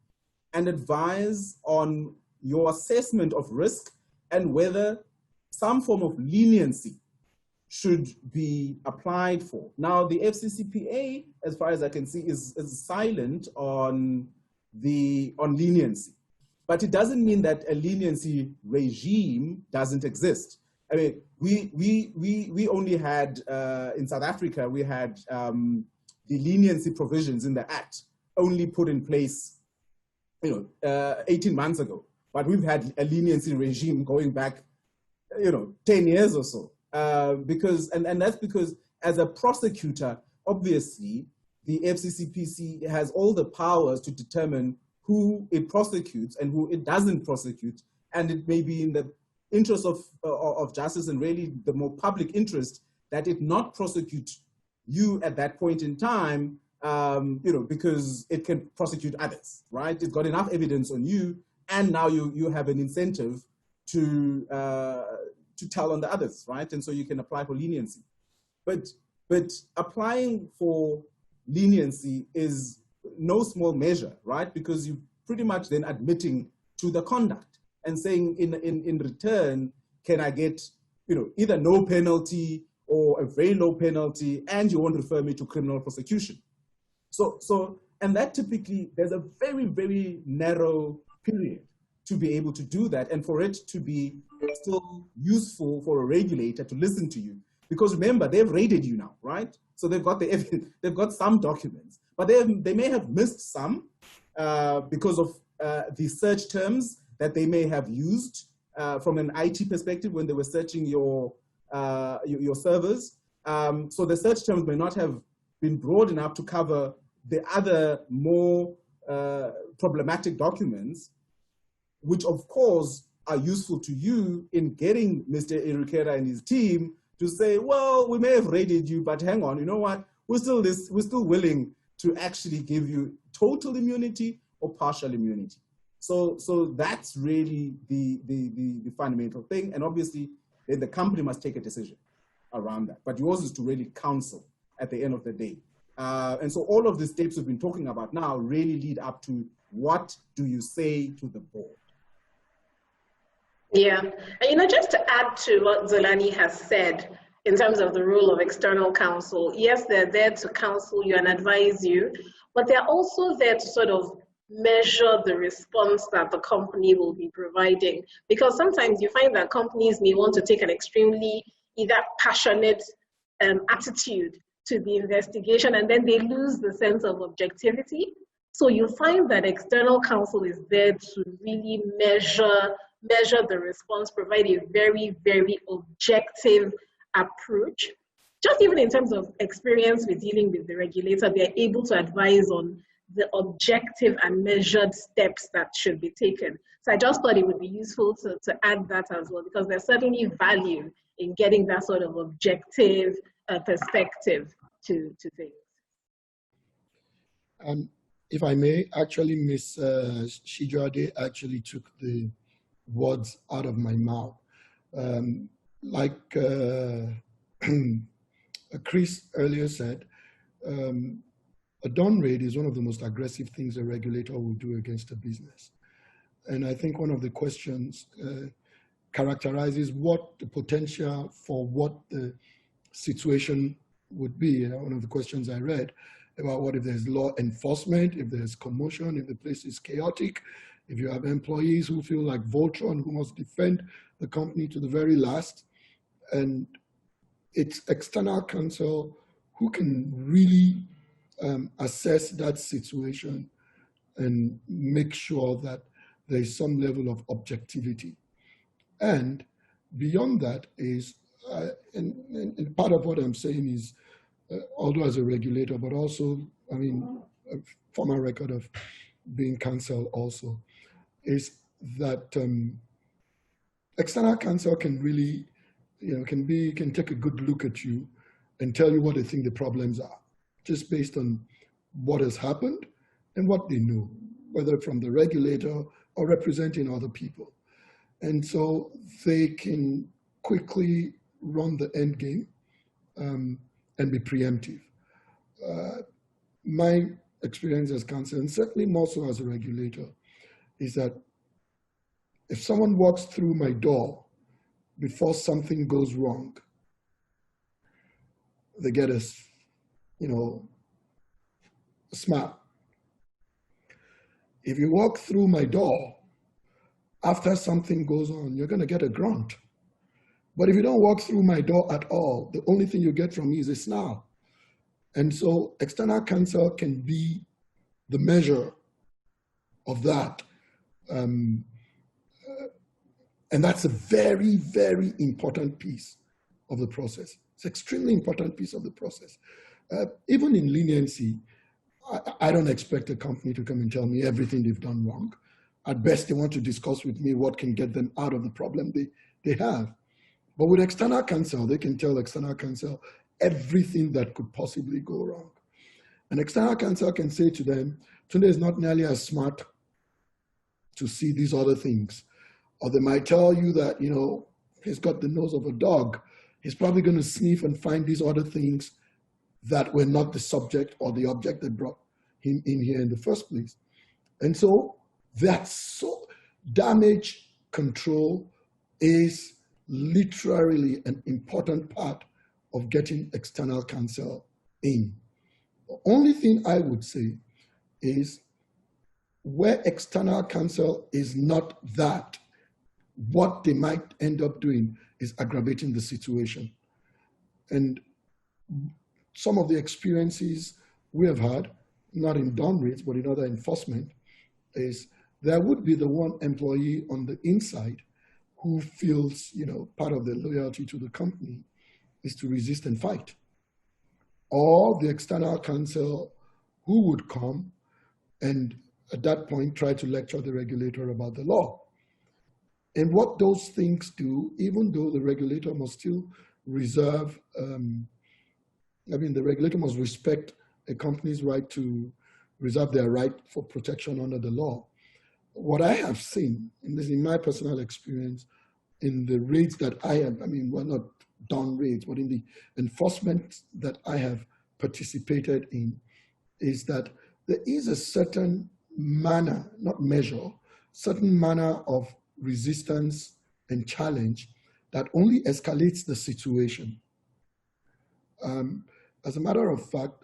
and advise on your assessment of risk and whether some form of leniency should be applied for. Now, the FCCPA, as far as I can see, is silent on leniency. But it doesn't mean that a leniency regime doesn't exist. I mean, we only had, in South Africa, we had the leniency provisions in the Act only put in place 18 months ago. But we've had a leniency regime going back 10 years or so. and that's because as a prosecutor, obviously, the FCCPC has all the powers to determine who it prosecutes and who it doesn't prosecute. And it may be in the interest of justice and really the more public interest that it not prosecute you at that point in time, because it can prosecute others, right? It's got enough evidence on you, and now you have an incentive to tell on the others, right? And so you can apply for leniency. But applying for leniency is no small measure, right? Because you're pretty much then admitting to the conduct and saying in return, can I get either no penalty or a very low penalty, and you won't refer me to criminal prosecution. So and that typically, there's a very, very narrow period to be able to do that, and for it to be still useful for a regulator to listen to you. Because remember, they've raided you now, right? So they've got the evidence, they've got some documents, but they may have missed some because of the search terms that they may have used from an IT perspective when they were searching your servers. So the search terms may not have been broad enough to cover the other more problematic documents, which of course are useful to you in getting Mr. Irukera and his team to say, well, we may have raided you, but hang on, you know what? We're still willing to actually give you total immunity or partial immunity. So that's really the fundamental thing. And obviously, the company must take a decision around that. But yours is to really counsel at the end of the day. And so all of the steps we've been talking about now really lead up to what do you say to the board? Yeah, and just to add to what Zolani has said in terms of the role of external counsel, yes, they're there to counsel you and advise you, but they're also there to sort of measure the response that the company will be providing. Because sometimes you find that companies may want to take an extremely either passionate attitude to the investigation, and then they lose the sense of objectivity. So you find that external counsel is there to really measure the response, provide a very, very objective approach. Just even in terms of experience with dealing with the regulator, they're able to advise on the objective and measured steps that should be taken. So I just thought it would be useful to add that as well, because there's certainly value in getting that sort of objective perspective to things. If I may, actually, Ms. Shijade actually took the words out of my mouth. Like Chris earlier said, a dawn raid is one of the most aggressive things a regulator will do against a business. And I think one of the questions characterizes what the potential for what the situation would be. One of the questions I read about what if there's law enforcement, if there's commotion, if the place is chaotic, if you have employees who feel like Voltron, who must defend the company to the very last. And it's external counsel who can really assess that situation and make sure that there is some level of objectivity. And beyond that is, and part of what I'm saying is, although as a regulator, but also, I mean, a former record of being counsel also, is that external counsel can really, can take a good look at you and tell you what they think the problems are, just based on what has happened and what they know, whether from the regulator or representing other people. And so they can quickly run the end game and be preemptive. My experience as counsel, and certainly more so as a regulator, is that if someone walks through my door before something goes wrong, they get a smile. If you walk through my door after something goes on, you're going to get a grunt. But if you don't walk through my door at all, the only thing you get from me is a snarl. And so external counsel can be the measure of that. And that's a very, very important piece of the process. It's an extremely important piece of the process. Even in leniency, I don't expect a company to come and tell me everything they've done wrong. At best, they want to discuss with me what can get them out of the problem they have. But with external counsel, they can tell external counsel everything that could possibly go wrong. And external counsel can say to them, Tunde is not nearly as smart to see these other things. Or they might tell you that, you know, he's got the nose of a dog. He's probably going to sniff and find these other things that were not the subject or the object that brought him in here in the first place. And so damage control is literally an important part of getting external counsel in. The only thing I would say is where external counsel is not that, what they might end up doing is aggravating the situation. And some of the experiences we have had, not in down rates, but in other enforcement, is there would be the one employee on the inside who feels, you know, part of their loyalty to the company is to resist and fight. Or the external counsel who would come and at that point try to lecture the regulator about the law. And what those things do, even though the regulator must still reserve, the regulator must respect a company's right to reserve their right for protection under the law. What I have seen, and this is in my personal experience, in the raids that I have, well, not done raids, but in the enforcement that I have participated in, is that there is a certain manner, not measure, certain manner of resistance and challenge that only escalates the situation. As a matter of fact,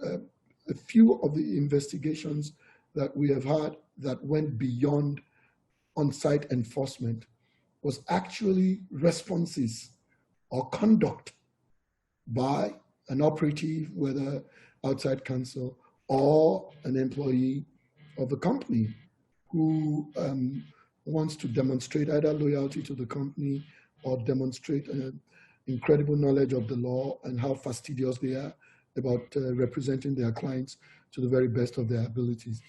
a few of the investigations that we have had that went beyond on-site enforcement was actually responses or conduct by an operative, whether outside counsel or an employee of the company who wants to demonstrate either loyalty to the company or demonstrate incredible knowledge of the law and how fastidious they are about representing their clients to the very best of their abilities.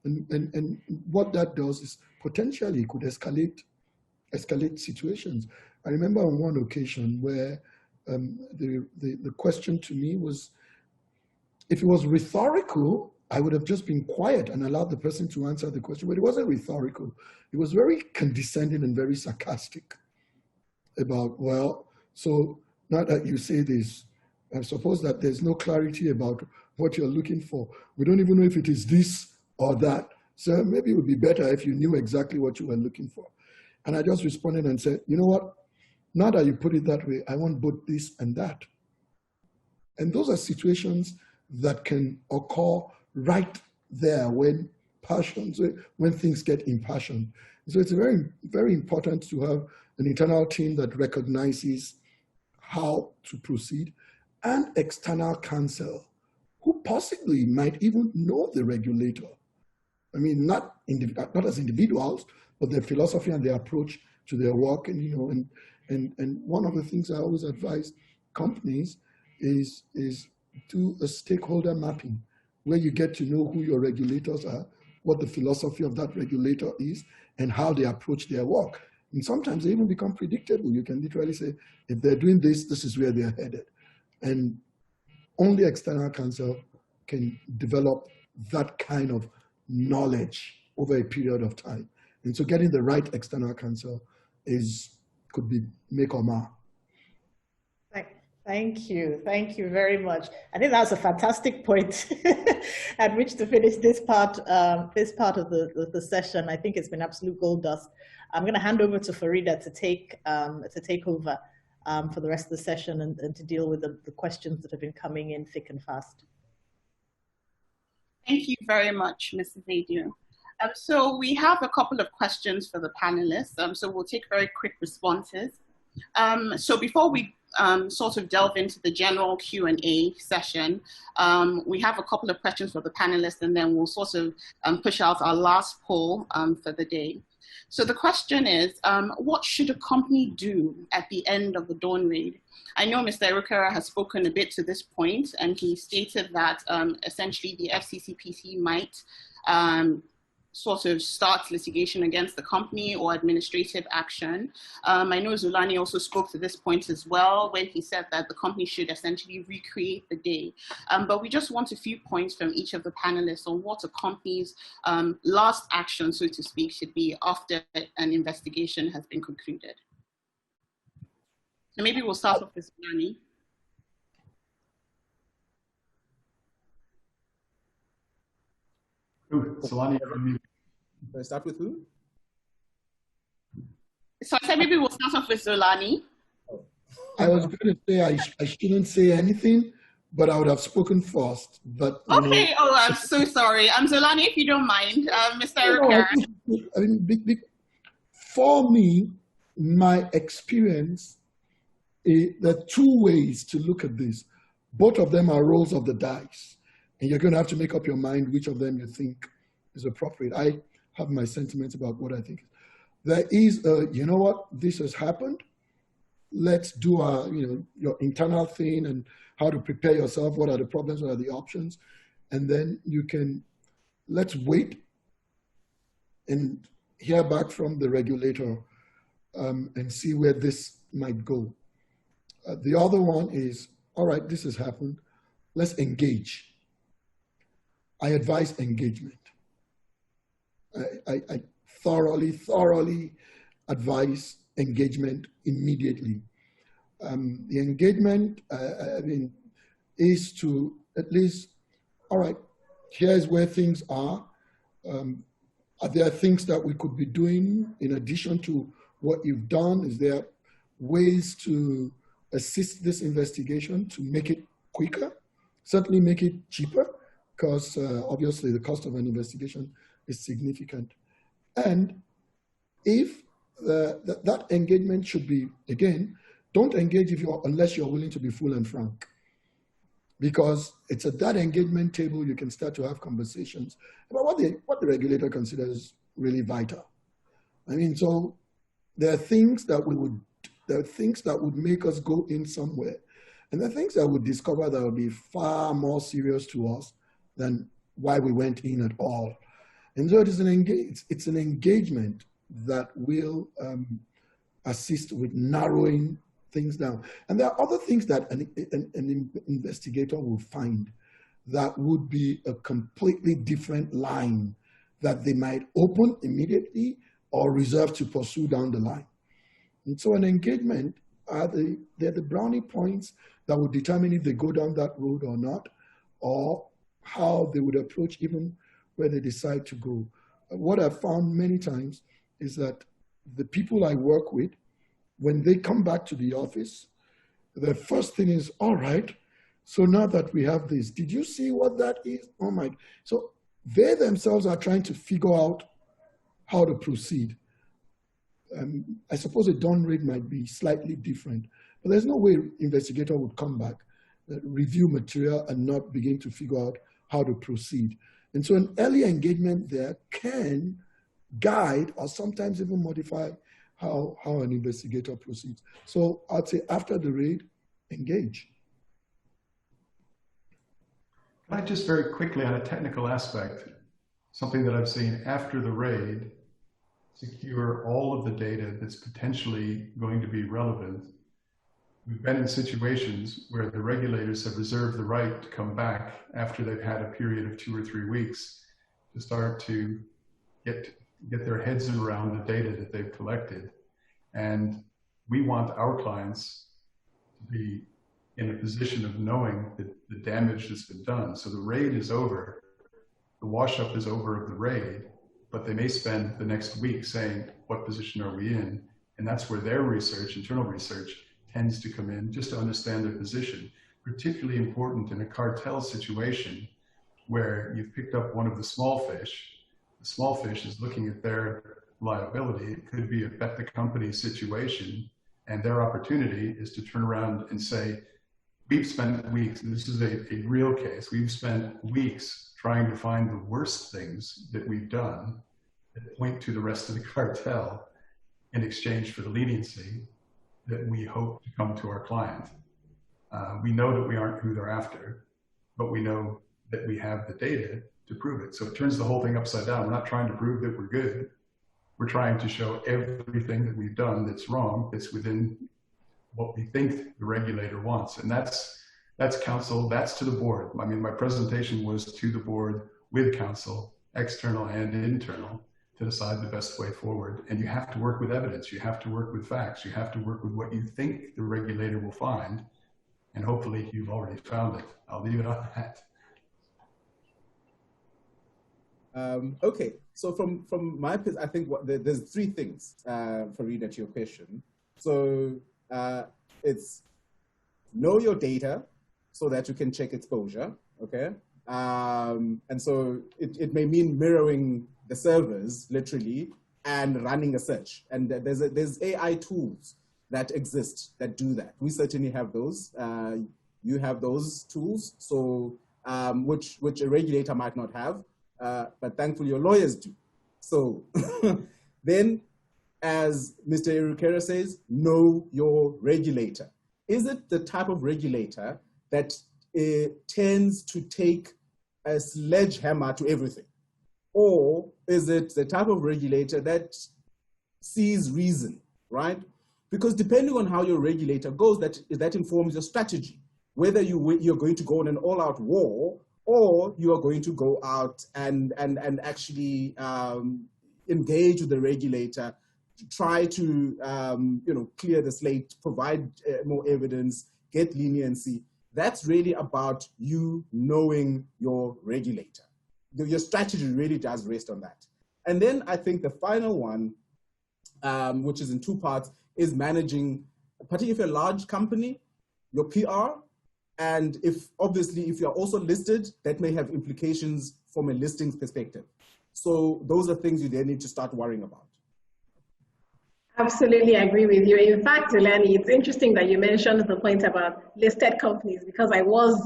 And what that does is potentially could escalate situations. I remember on one occasion where the question to me was, if it was rhetorical, I would have just been quiet and allowed the person to answer the question, but it wasn't rhetorical. It was very condescending and very sarcastic about, well, so now that you say this, I suppose that there's no clarity about what you're looking for. We don't even know if it is this or that. So maybe it would be better if you knew exactly what you were looking for. And I just responded and said, you know what? Now that you put it that way, I want both this and that. And those are situations that can occur right there when things get impassioned. So it's very, very important to have an internal team that recognizes how to proceed, and external counsel who possibly might even know the regulator. Not as individuals, but their philosophy and their approach to their work. And one of the things I always advise companies is do a stakeholder mapping where you get to know who your regulators are, what the philosophy of that regulator is, and how they approach their work. And sometimes they even become predictable. You can literally say, if they're doing this, this is where they're headed. And only external counsel can develop that kind of knowledge over a period of time. And so getting the right external counsel could be make or mar. Thank you. Thank you very much. I think that's a fantastic point at which to finish this part of the session. I think it's been absolute gold dust. I'm going to hand over to Farida to take over for the rest of the session and to deal with the questions that have been coming in thick and fast. Thank you very much, Mrs. Adu. So we have a couple of questions for the panelists. So we'll take very quick responses. So before we sort of delve into the general Q&A session, we have a couple of questions for the panelists, and then we'll sort of push out our last poll for the day. So the question is, what should a company do at the end of the dawn raid? I know Mr. Erukera has spoken a bit to this point, and he stated that essentially the FCCPC might sort of start litigation against the company or administrative action. I know Zulani also spoke to this point as well when he said that the company should essentially recreate the day. But we just want a few points from each of the panelists on what a company's last action, so to speak, should be after an investigation has been concluded. So maybe we'll start off with Zulani. Solani, Start with who? So I said maybe we'll start off with Zulani. I was going to say I shouldn't say anything, but I would have spoken first. But okay. Oh, I'm so sorry. Zulani, if you don't mind, Mr. Erukera. I mean, for me, my experience, there are two ways to look at this. Both of them are rolls of the dice. And you're going to have to make up your mind which of them you think is appropriate. I have my sentiments about what I think. There is, you know what, this has happened. Let's do your internal thing and how to prepare yourself. What are the problems? What are the options? And then let's wait and hear back from the regulator and see where this might go. The other one is, all right, this has happened. Let's engage. I advise engagement. I thoroughly advise engagement immediately. The engagement, is to at least, all right, here's where things are. Are there things that we could be doing in addition to what you've done? Is there ways to assist this investigation to make it quicker? Certainly make it cheaper, because obviously the cost of an investigation is significant. And if that engagement should be, again, don't engage unless you're willing to be full and frank. Because it's at that engagement table you can start to have conversations about what the regulator considers really vital. I mean, so there are things that would make us go in somewhere. And there are things that would discover that would be far more serious to us than why we went in at all. And so it's an engagement that will assist with narrowing things down. And there are other things that an investigator will find that would be a completely different line that they might open immediately or reserve to pursue down the line. And so an engagement they're the brownie points that would determine if they go down that road or not, or how they would approach even where they decide to go. What I've found many times is that the people I work with, when they come back to the office, the first thing is, all right, so now that we have this, did you see what that is? Oh my, so they themselves are trying to figure out how to proceed. I suppose a dawn raid might be slightly different, but there's no way investigator would come back, review material and not begin to figure out how to proceed. And so an early engagement there can guide or sometimes even modify how an investigator proceeds. So I'd say after the raid, engage. Can I just very quickly on a technical aspect, something that I've seen after the raid, secure all of the data that's potentially going to be relevant. We've been in situations where the regulators have reserved the right to come back after they've had a period of 2 or 3 weeks to start to get their heads around the data that they've collected. And we want our clients to be in a position of knowing that the damage that's been done. So the raid is over, the wash up is over of the raid, but they may spend the next week saying, what position are we in? And that's where their research, internal research, tends to come in just to understand their position. Particularly important in a cartel situation where you've picked up one of the small fish. The small fish is looking at their liability. It could be a bet the company situation, and their opportunity is to turn around and say, we've spent weeks, and this is a real case, we've spent weeks trying to find the worst things that we've done that point to the rest of the cartel in exchange for the leniency that we hope to come to our client. We know that we aren't who they're after, but we know that we have the data to prove it. So it turns the whole thing upside down. We're not trying to prove that we're good. We're trying to show everything that we've done that's wrong, that's within what we think the regulator wants. And that's counsel, that's to the board. I mean, my presentation was to the board with counsel, external and internal, to decide the best way forward. And you have to work with evidence. You have to work with facts. You have to work with what you think the regulator will find. And hopefully you've already found it. I'll leave it on that. Okay, so from my perspective, I think there's three things, Farida, to your question. So it's know your data so that you can check exposure, okay? And so it may mean mirroring the servers, literally, and running a search. And there's AI tools that exist that do that. We certainly have those. You have those tools, so which a regulator might not have. But thankfully your lawyers do. So then, as Mr. Irukera says, know your regulator. Is it the type of regulator that tends to take a sledgehammer to everything? Or is it the type of regulator that sees reason, right? Because depending on how your regulator goes, that informs your strategy. Whether you're going to go on an all-out war, or you are going to go out and actually engage with the regulator to try to clear the slate, provide more evidence, get leniency. That's really about you knowing your regulator. Your strategy really does rest on that. And then I think the final one, which is in two parts, is managing, particularly if you're a large company, your PR. And if you're also listed, that may have implications from a listings perspective. So those are things you then need to start worrying about. Absolutely agree with you. In fact, Zelani, it's interesting that you mentioned the point about listed companies, because I was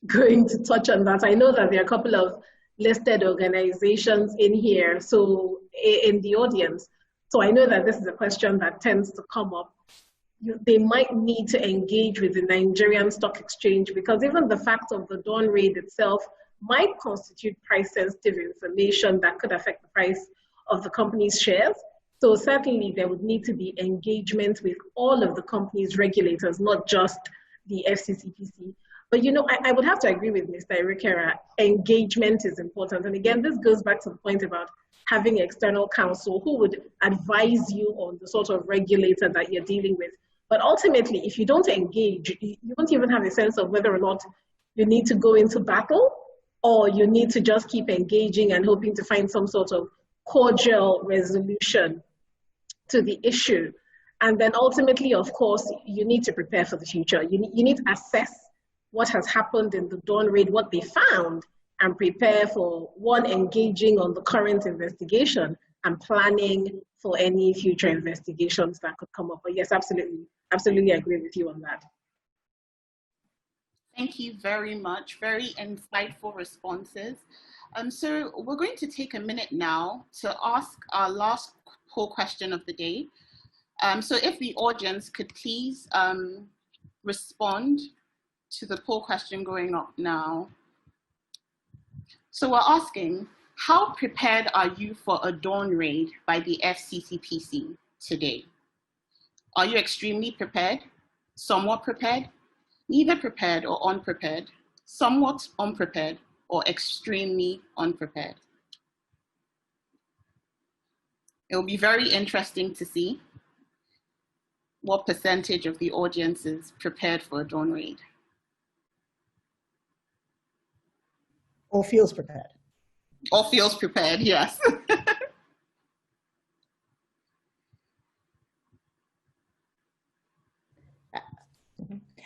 going to touch on that. I know that there are a couple of listed organizations in here, so in the audience. So I know that this is a question that tends to come up. They might need to engage with the Nigerian Stock Exchange, because even the fact of the dawn raid itself might constitute price-sensitive information that could affect the price of the company's shares. So certainly there would need to be engagement with all of the company's regulators, not just the FCCPC. But I would have to agree with Mr. Irukera, engagement is important. And again, this goes back to the point about having external counsel who would advise you on the sort of regulator that you're dealing with. But ultimately, if you don't engage, you won't even have a sense of whether or not you need to go into battle, or you need to just keep engaging and hoping to find some sort of cordial resolution to the issue. And then ultimately, of course, you need to prepare for the future. You need to assess what has happened in the dawn raid, what they found, and prepare for, one, engaging on the current investigation and planning for any future investigations that could come up. But yes, absolutely agree with you on that. Thank you very much. Very insightful responses. So we're going to take a minute now to ask our last poll question of the day. So if the audience could please respond to the poll question going up now. So we're asking, how prepared are you for a dawn raid by the FCCPC today? Are you extremely prepared, somewhat prepared, neither prepared or unprepared, somewhat unprepared, or extremely unprepared? It will be very interesting to see what percentage of the audience is prepared for a dawn raid. Or feels prepared. Or feels prepared, yes.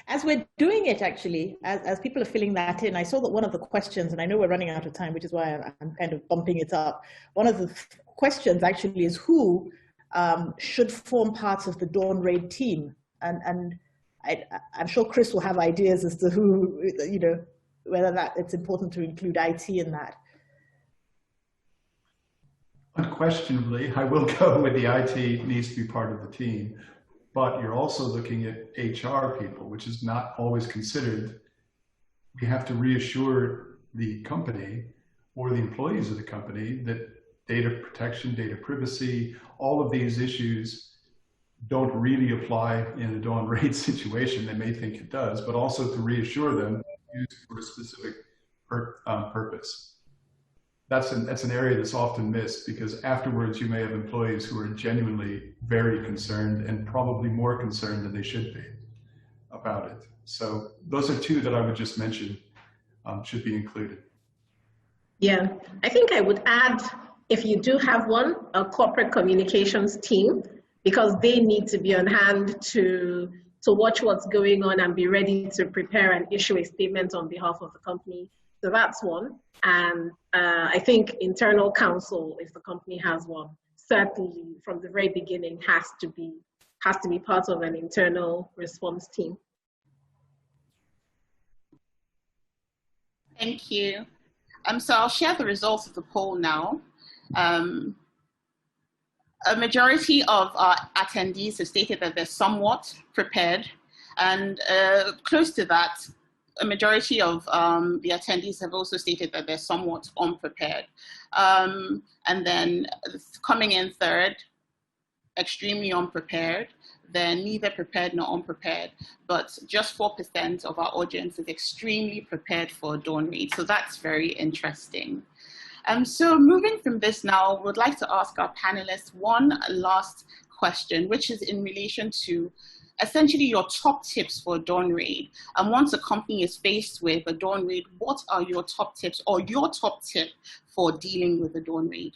As we're doing it, actually, as people are filling that in, I saw that one of the questions, and I know we're running out of time, which is why I'm kind of bumping it up. One of the questions actually is who should form part of the dawn raid team, and I'm sure Chris will have ideas as to who, whether that it's important to include IT in that. Unquestionably, I will go with the IT needs to be part of the team, but you're also looking at HR people, which is not always considered. We have to reassure the company or the employees of the company that data protection, data privacy, all of these issues don't really apply in a dawn raid situation. They may think it does, but also to reassure them used for a specific purpose. That's an area that's often missed, because afterwards you may have employees who are genuinely very concerned, and probably more concerned than they should be about it. So those are two that I would just mention should be included. Yeah, I think I would add, if you do have one, a corporate communications team, because they need to be on hand to watch what's going on and be ready to prepare and issue a statement on behalf of the company. So that's one. And I think internal counsel, if the company has one, certainly from the very beginning has to be part of an internal response team. Thank you. So I'll share the results of the poll now. A majority of our attendees have stated that they're somewhat prepared, and close to that, a majority of the attendees have also stated that they're somewhat unprepared. And then coming in third, extremely unprepared, then neither prepared nor unprepared, but just 4% of our audience is extremely prepared for a dawn raid. So that's very interesting. So moving from this now, we'd like to ask our panelists one last question, which is in relation to essentially your top tips for a dawn raid. And once a company is faced with a dawn raid, what are your top tips, or your top tip for dealing with a dawn raid?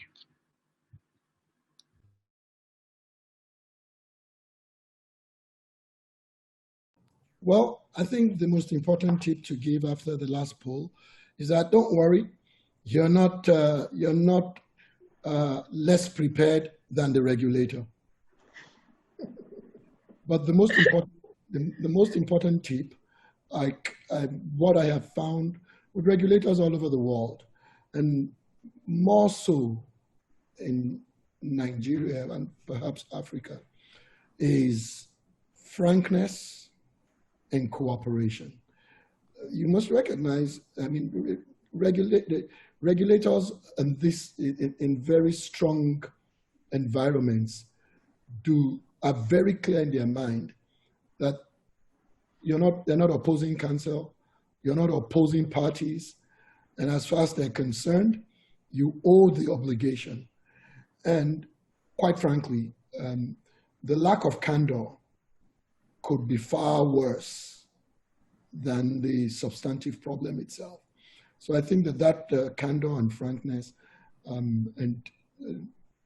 Well, I think the most important tip to give after the last poll is that don't worry, you're not less prepared than the regulator. But the most important tip, what I have found with regulators all over the world, and more so in Nigeria and perhaps Africa, is frankness and cooperation. You must recognize, I mean, regulators in very strong environments are very clear in their mind that they're not opposing counsel, you're not opposing parties, and as far as they're concerned, you owe the obligation. And quite frankly, the lack of candor could be far worse than the substantive problem itself. So I think that candor and frankness, and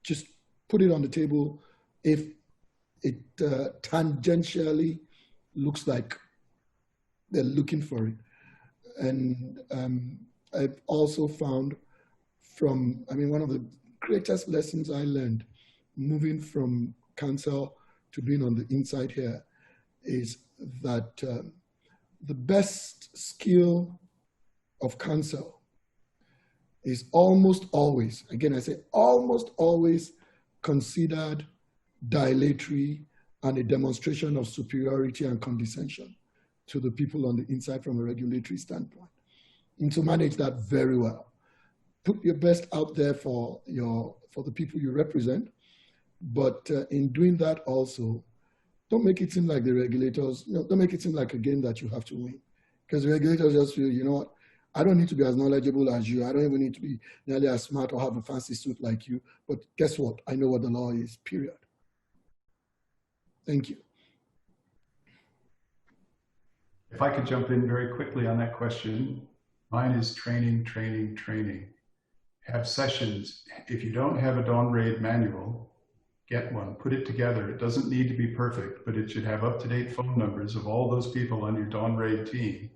just put it on the table if it tangentially looks like they're looking for it. And I've also found one of the greatest lessons I learned moving from counsel to being on the inside here is that the best skill of counsel is almost always, again I say almost always, considered dilatory and a demonstration of superiority and condescension to the people on the inside from a regulatory standpoint. And to manage that very well. Put your best out there for the people you represent, but in doing that also, don't make it seem like the regulators, don't make it seem like a game that you have to win. Because the regulators just feel, you know what, I don't need to be as knowledgeable as you. I don't even need to be nearly as smart or have a fancy suit like you. But guess what? I know what the law is, period. Thank you. If I could jump in very quickly on that question, mine is training, training, training. Have sessions. If you don't have a dawn raid manual, get one, put it together. It doesn't need to be perfect, but it should have up-to-date phone numbers of all those people on your dawn raid team.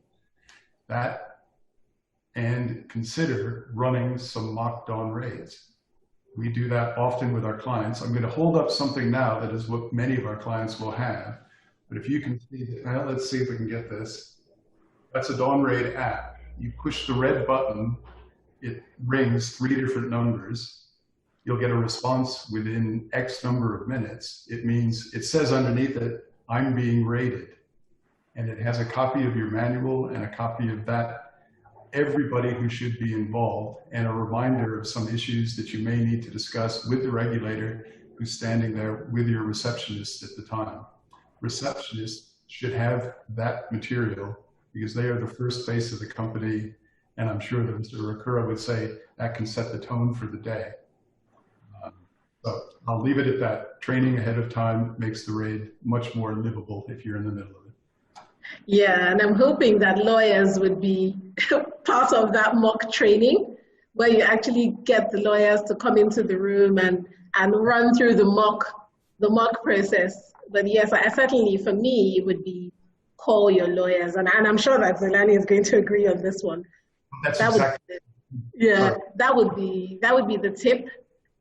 And consider running some mock dawn raids. We do that often with our clients. I'm going to hold up something now that is what many of our clients will have. But if you can see, well, let's see if we can get this. That's a dawn raid app. You push the red button, it rings 3 different numbers. you'll get a response within X number of minutes. It means, it says underneath it, I'm being rated. And it has a copy of your manual and a copy of that, everybody who should be involved, and a reminder of some issues that you may need to discuss with the regulator who's standing there with your receptionist at the time. Receptionists should have that material because they are the first face of the company. And I'm sure that Mr. Rakura would say that can set the tone for the day. So I'll leave it at that. Training ahead of time makes the raid much more livable if you're in the middle of it. Yeah, and I'm hoping that lawyers would be part of that mock training where you actually get the lawyers to come into the room and run through the mock process. But yes, I certainly, for me, it would be call your lawyers. And I'm sure that Zelani is going to agree on this one. That's that exactly. That would be the tip.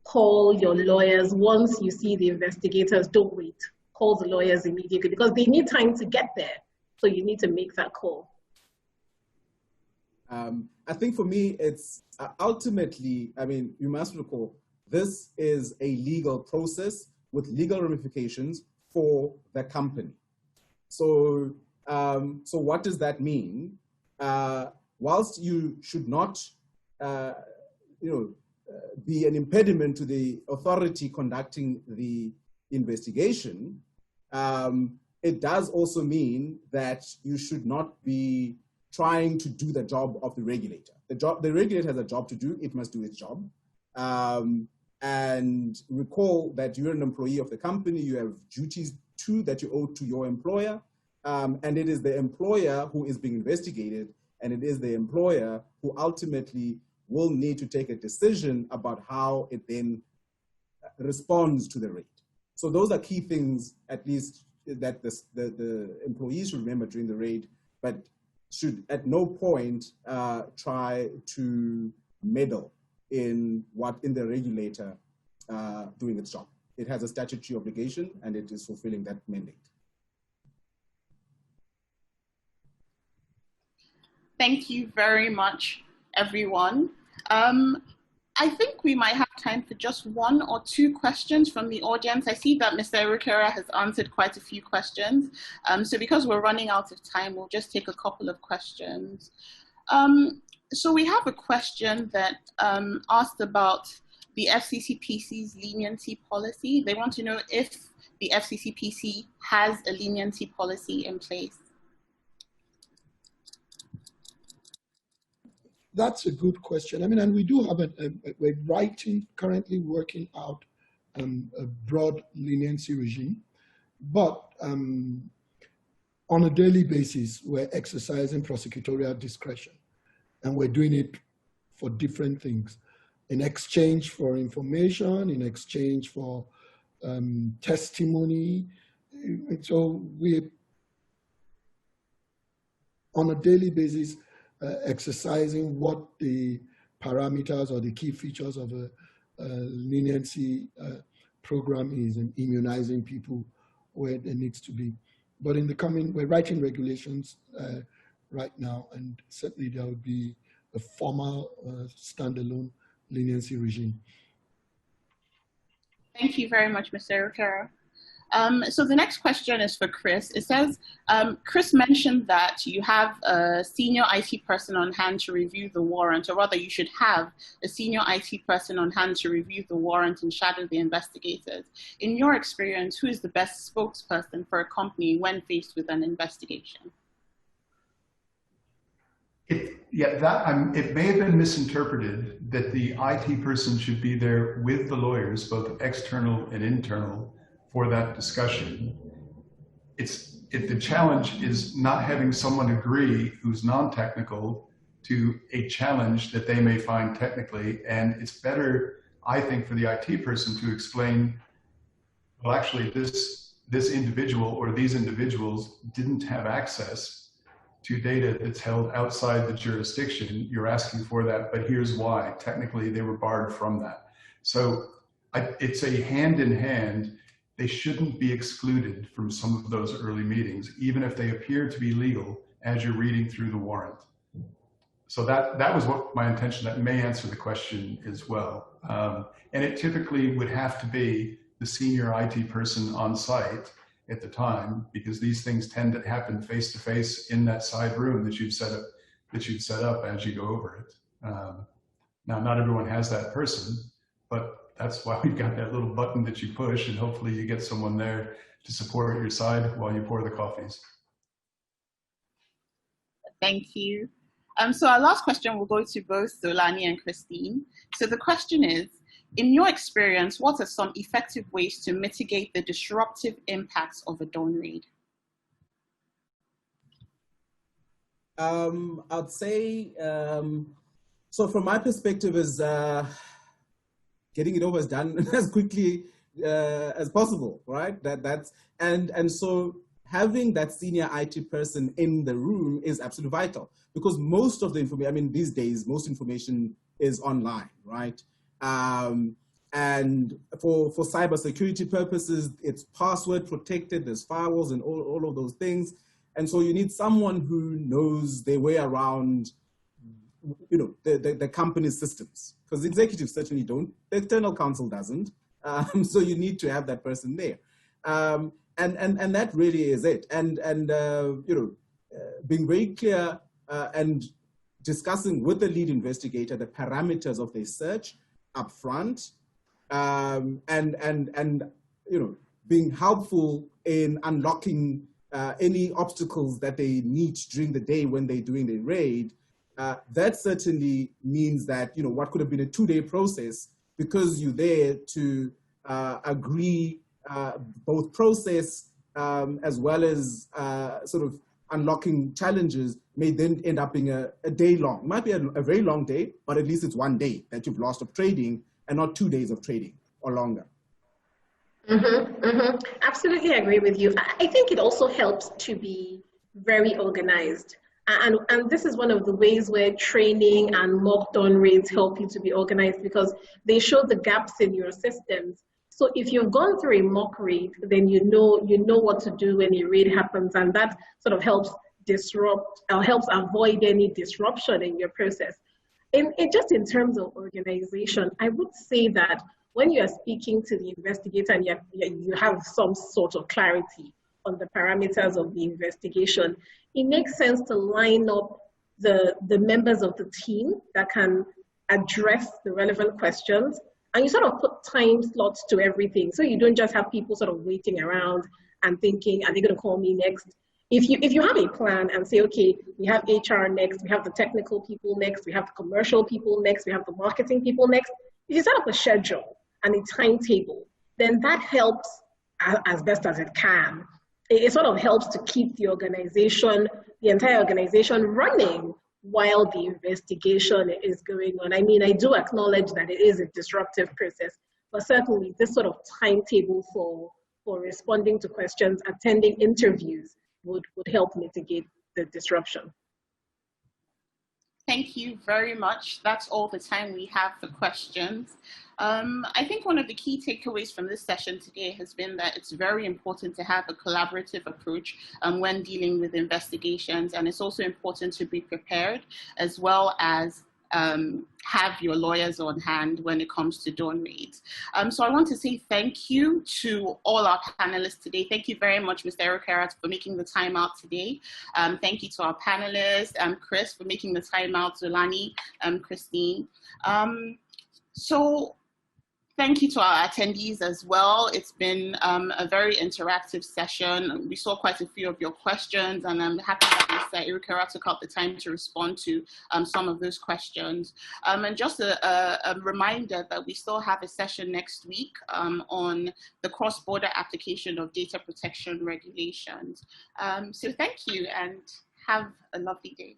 Call your lawyers once you see the investigators. Don't wait. Call the lawyers immediately because they need time to get there. So you need to make that call. I think for me, it's ultimately, I mean, you must recall, this is a legal process with legal ramifications for the company. So, so what does that mean? Whilst you should not, be an impediment to the authority conducting the investigation, it does also mean that you should not be trying to do the job of the regulator. The regulator has a job to do, it must do its job. And recall that you're an employee of the company, you have duties too that you owe to your employer, and it is the employer who is being investigated, and it is the employer who ultimately will need to take a decision about how it then responds to the raid. So those are key things, at least, that the employees should remember during the raid, but should at no point try to meddle in the regulator doing its job. It has a statutory obligation and it is fulfilling that mandate. Thank you very much, everyone. I think we might have time for just one or two questions from the audience. I see that Mr. Erukera has answered quite a few questions. So because we're running out of time, we'll just take a couple of questions. So we have a question that asked about the FCCPC's leniency policy. They want to know if the FCCPC has a leniency policy in place. That's a good question. I mean, and we do have we're currently working out a broad leniency regime, but on a daily basis, we're exercising prosecutorial discretion, and we're doing it for different things, in exchange for information, in exchange for testimony. And so we, on a daily basis, exercising what the parameters or the key features of a leniency program is, and immunizing people where there needs to be. But in the coming, we're writing regulations right now, and certainly there will be a formal standalone leniency regime. Thank you very much, Mr. Erukera. So the next question is for Chris. It says, Chris mentioned that you have a senior IT person on hand to review the warrant, or rather you should have a senior IT person on hand to review the warrant and shadow the investigators. In your experience, who is the best spokesperson for a company when faced with an investigation? It may have been misinterpreted that the IT person should be there with the lawyers, both external and internal, for that discussion. The challenge is not having someone agree who's non-technical to a challenge that they may find technically, and it's better, I think, for the IT person to explain, well, actually this individual or these individuals didn't have access to data that's held outside the jurisdiction. You're asking for that, but here's why. Technically, they were barred from that. So it's a hand in hand. They shouldn't be excluded from some of those early meetings, even if they appear to be legal as you're reading through the warrant. So that was what my intention. That may answer the question as well. And it typically would have to be the senior IT person on site at the time, because these things tend to happen face to face in that side room that you've set up as you go over it. Now, not everyone has that person, but that's why we've got that little button that you push, and hopefully you get someone there to support your side while you pour the coffees. Thank you. So our last question will go to both Zolani and Christine. So the question is, in your experience, what are some effective ways to mitigate the disruptive impacts of a dawn raid? I'd say, so from my perspective is getting it over is done as quickly as possible, right? And so having that senior IT person in the room is absolutely vital, because most of the information, I mean, these days, most information is online, right? And for cybersecurity purposes, it's password protected, there's firewalls and all of those things. And so you need someone who knows their way around, you know, the company's systems, because executives certainly don't, the external counsel doesn't. So you need to have that person there. And that really is it. And you know, being very clear and discussing with the lead investigator the parameters of their search up front, and you know, being helpful in unlocking any obstacles that they meet during the day when they're doing the raid. That certainly means that, you know, what could have been a 2-day process, because you're there to agree both process as well as sort of unlocking challenges, may then end up being a day long. It might be a very long day, but at least it's 1 day that you've lost of trading and not 2 days of trading or longer. Absolutely agree with you. I think it also helps to be very organized. And this is one of the ways where training and mock dawn raids help you to be organized, because they show the gaps in your systems. So if you've gone through a mock raid, then you know what to do when a raid happens, and that sort of helps helps avoid any disruption in your process. Just in terms of organization, I would say that when you are speaking to the investigator and you have some sort of clarity on the parameters of the investigation, it makes sense to line up the members of the team that can address the relevant questions, and you sort of put time slots to everything, so you don't just have people sort of waiting around and thinking, are they going to call me next? If you have a plan and say, okay, we have HR next, we have the technical people next, we have the commercial people next, we have the marketing people next, if you set up a schedule and a timetable, then that helps as best as it can. It sort of helps to keep the entire organization running while the investigation is going on. I mean, I do acknowledge that it is a disruptive process, but certainly this sort of timetable for responding to questions, attending interviews would help mitigate the disruption. Thank you very much. That's all the time we have for questions. I think one of the key takeaways from this session today has been that it's very important to have a collaborative approach when dealing with investigations, and it's also important to be prepared, as well as have your lawyers on hand when it comes to dawn raids. So I want to say thank you to all our panelists today. Thank you very much, Mr. Erukarat, for making the time out today. Thank you to our panelists, Chris, for making the time out, Zolani, Christine. So thank you to our attendees as well. It's been a very interactive session. We saw quite a few of your questions, and I'm happy that Mr. Erukarat took out the time to respond to some of those questions. And just a reminder that we still have a session next week on the cross-border application of data protection regulations. So thank you and have a lovely day.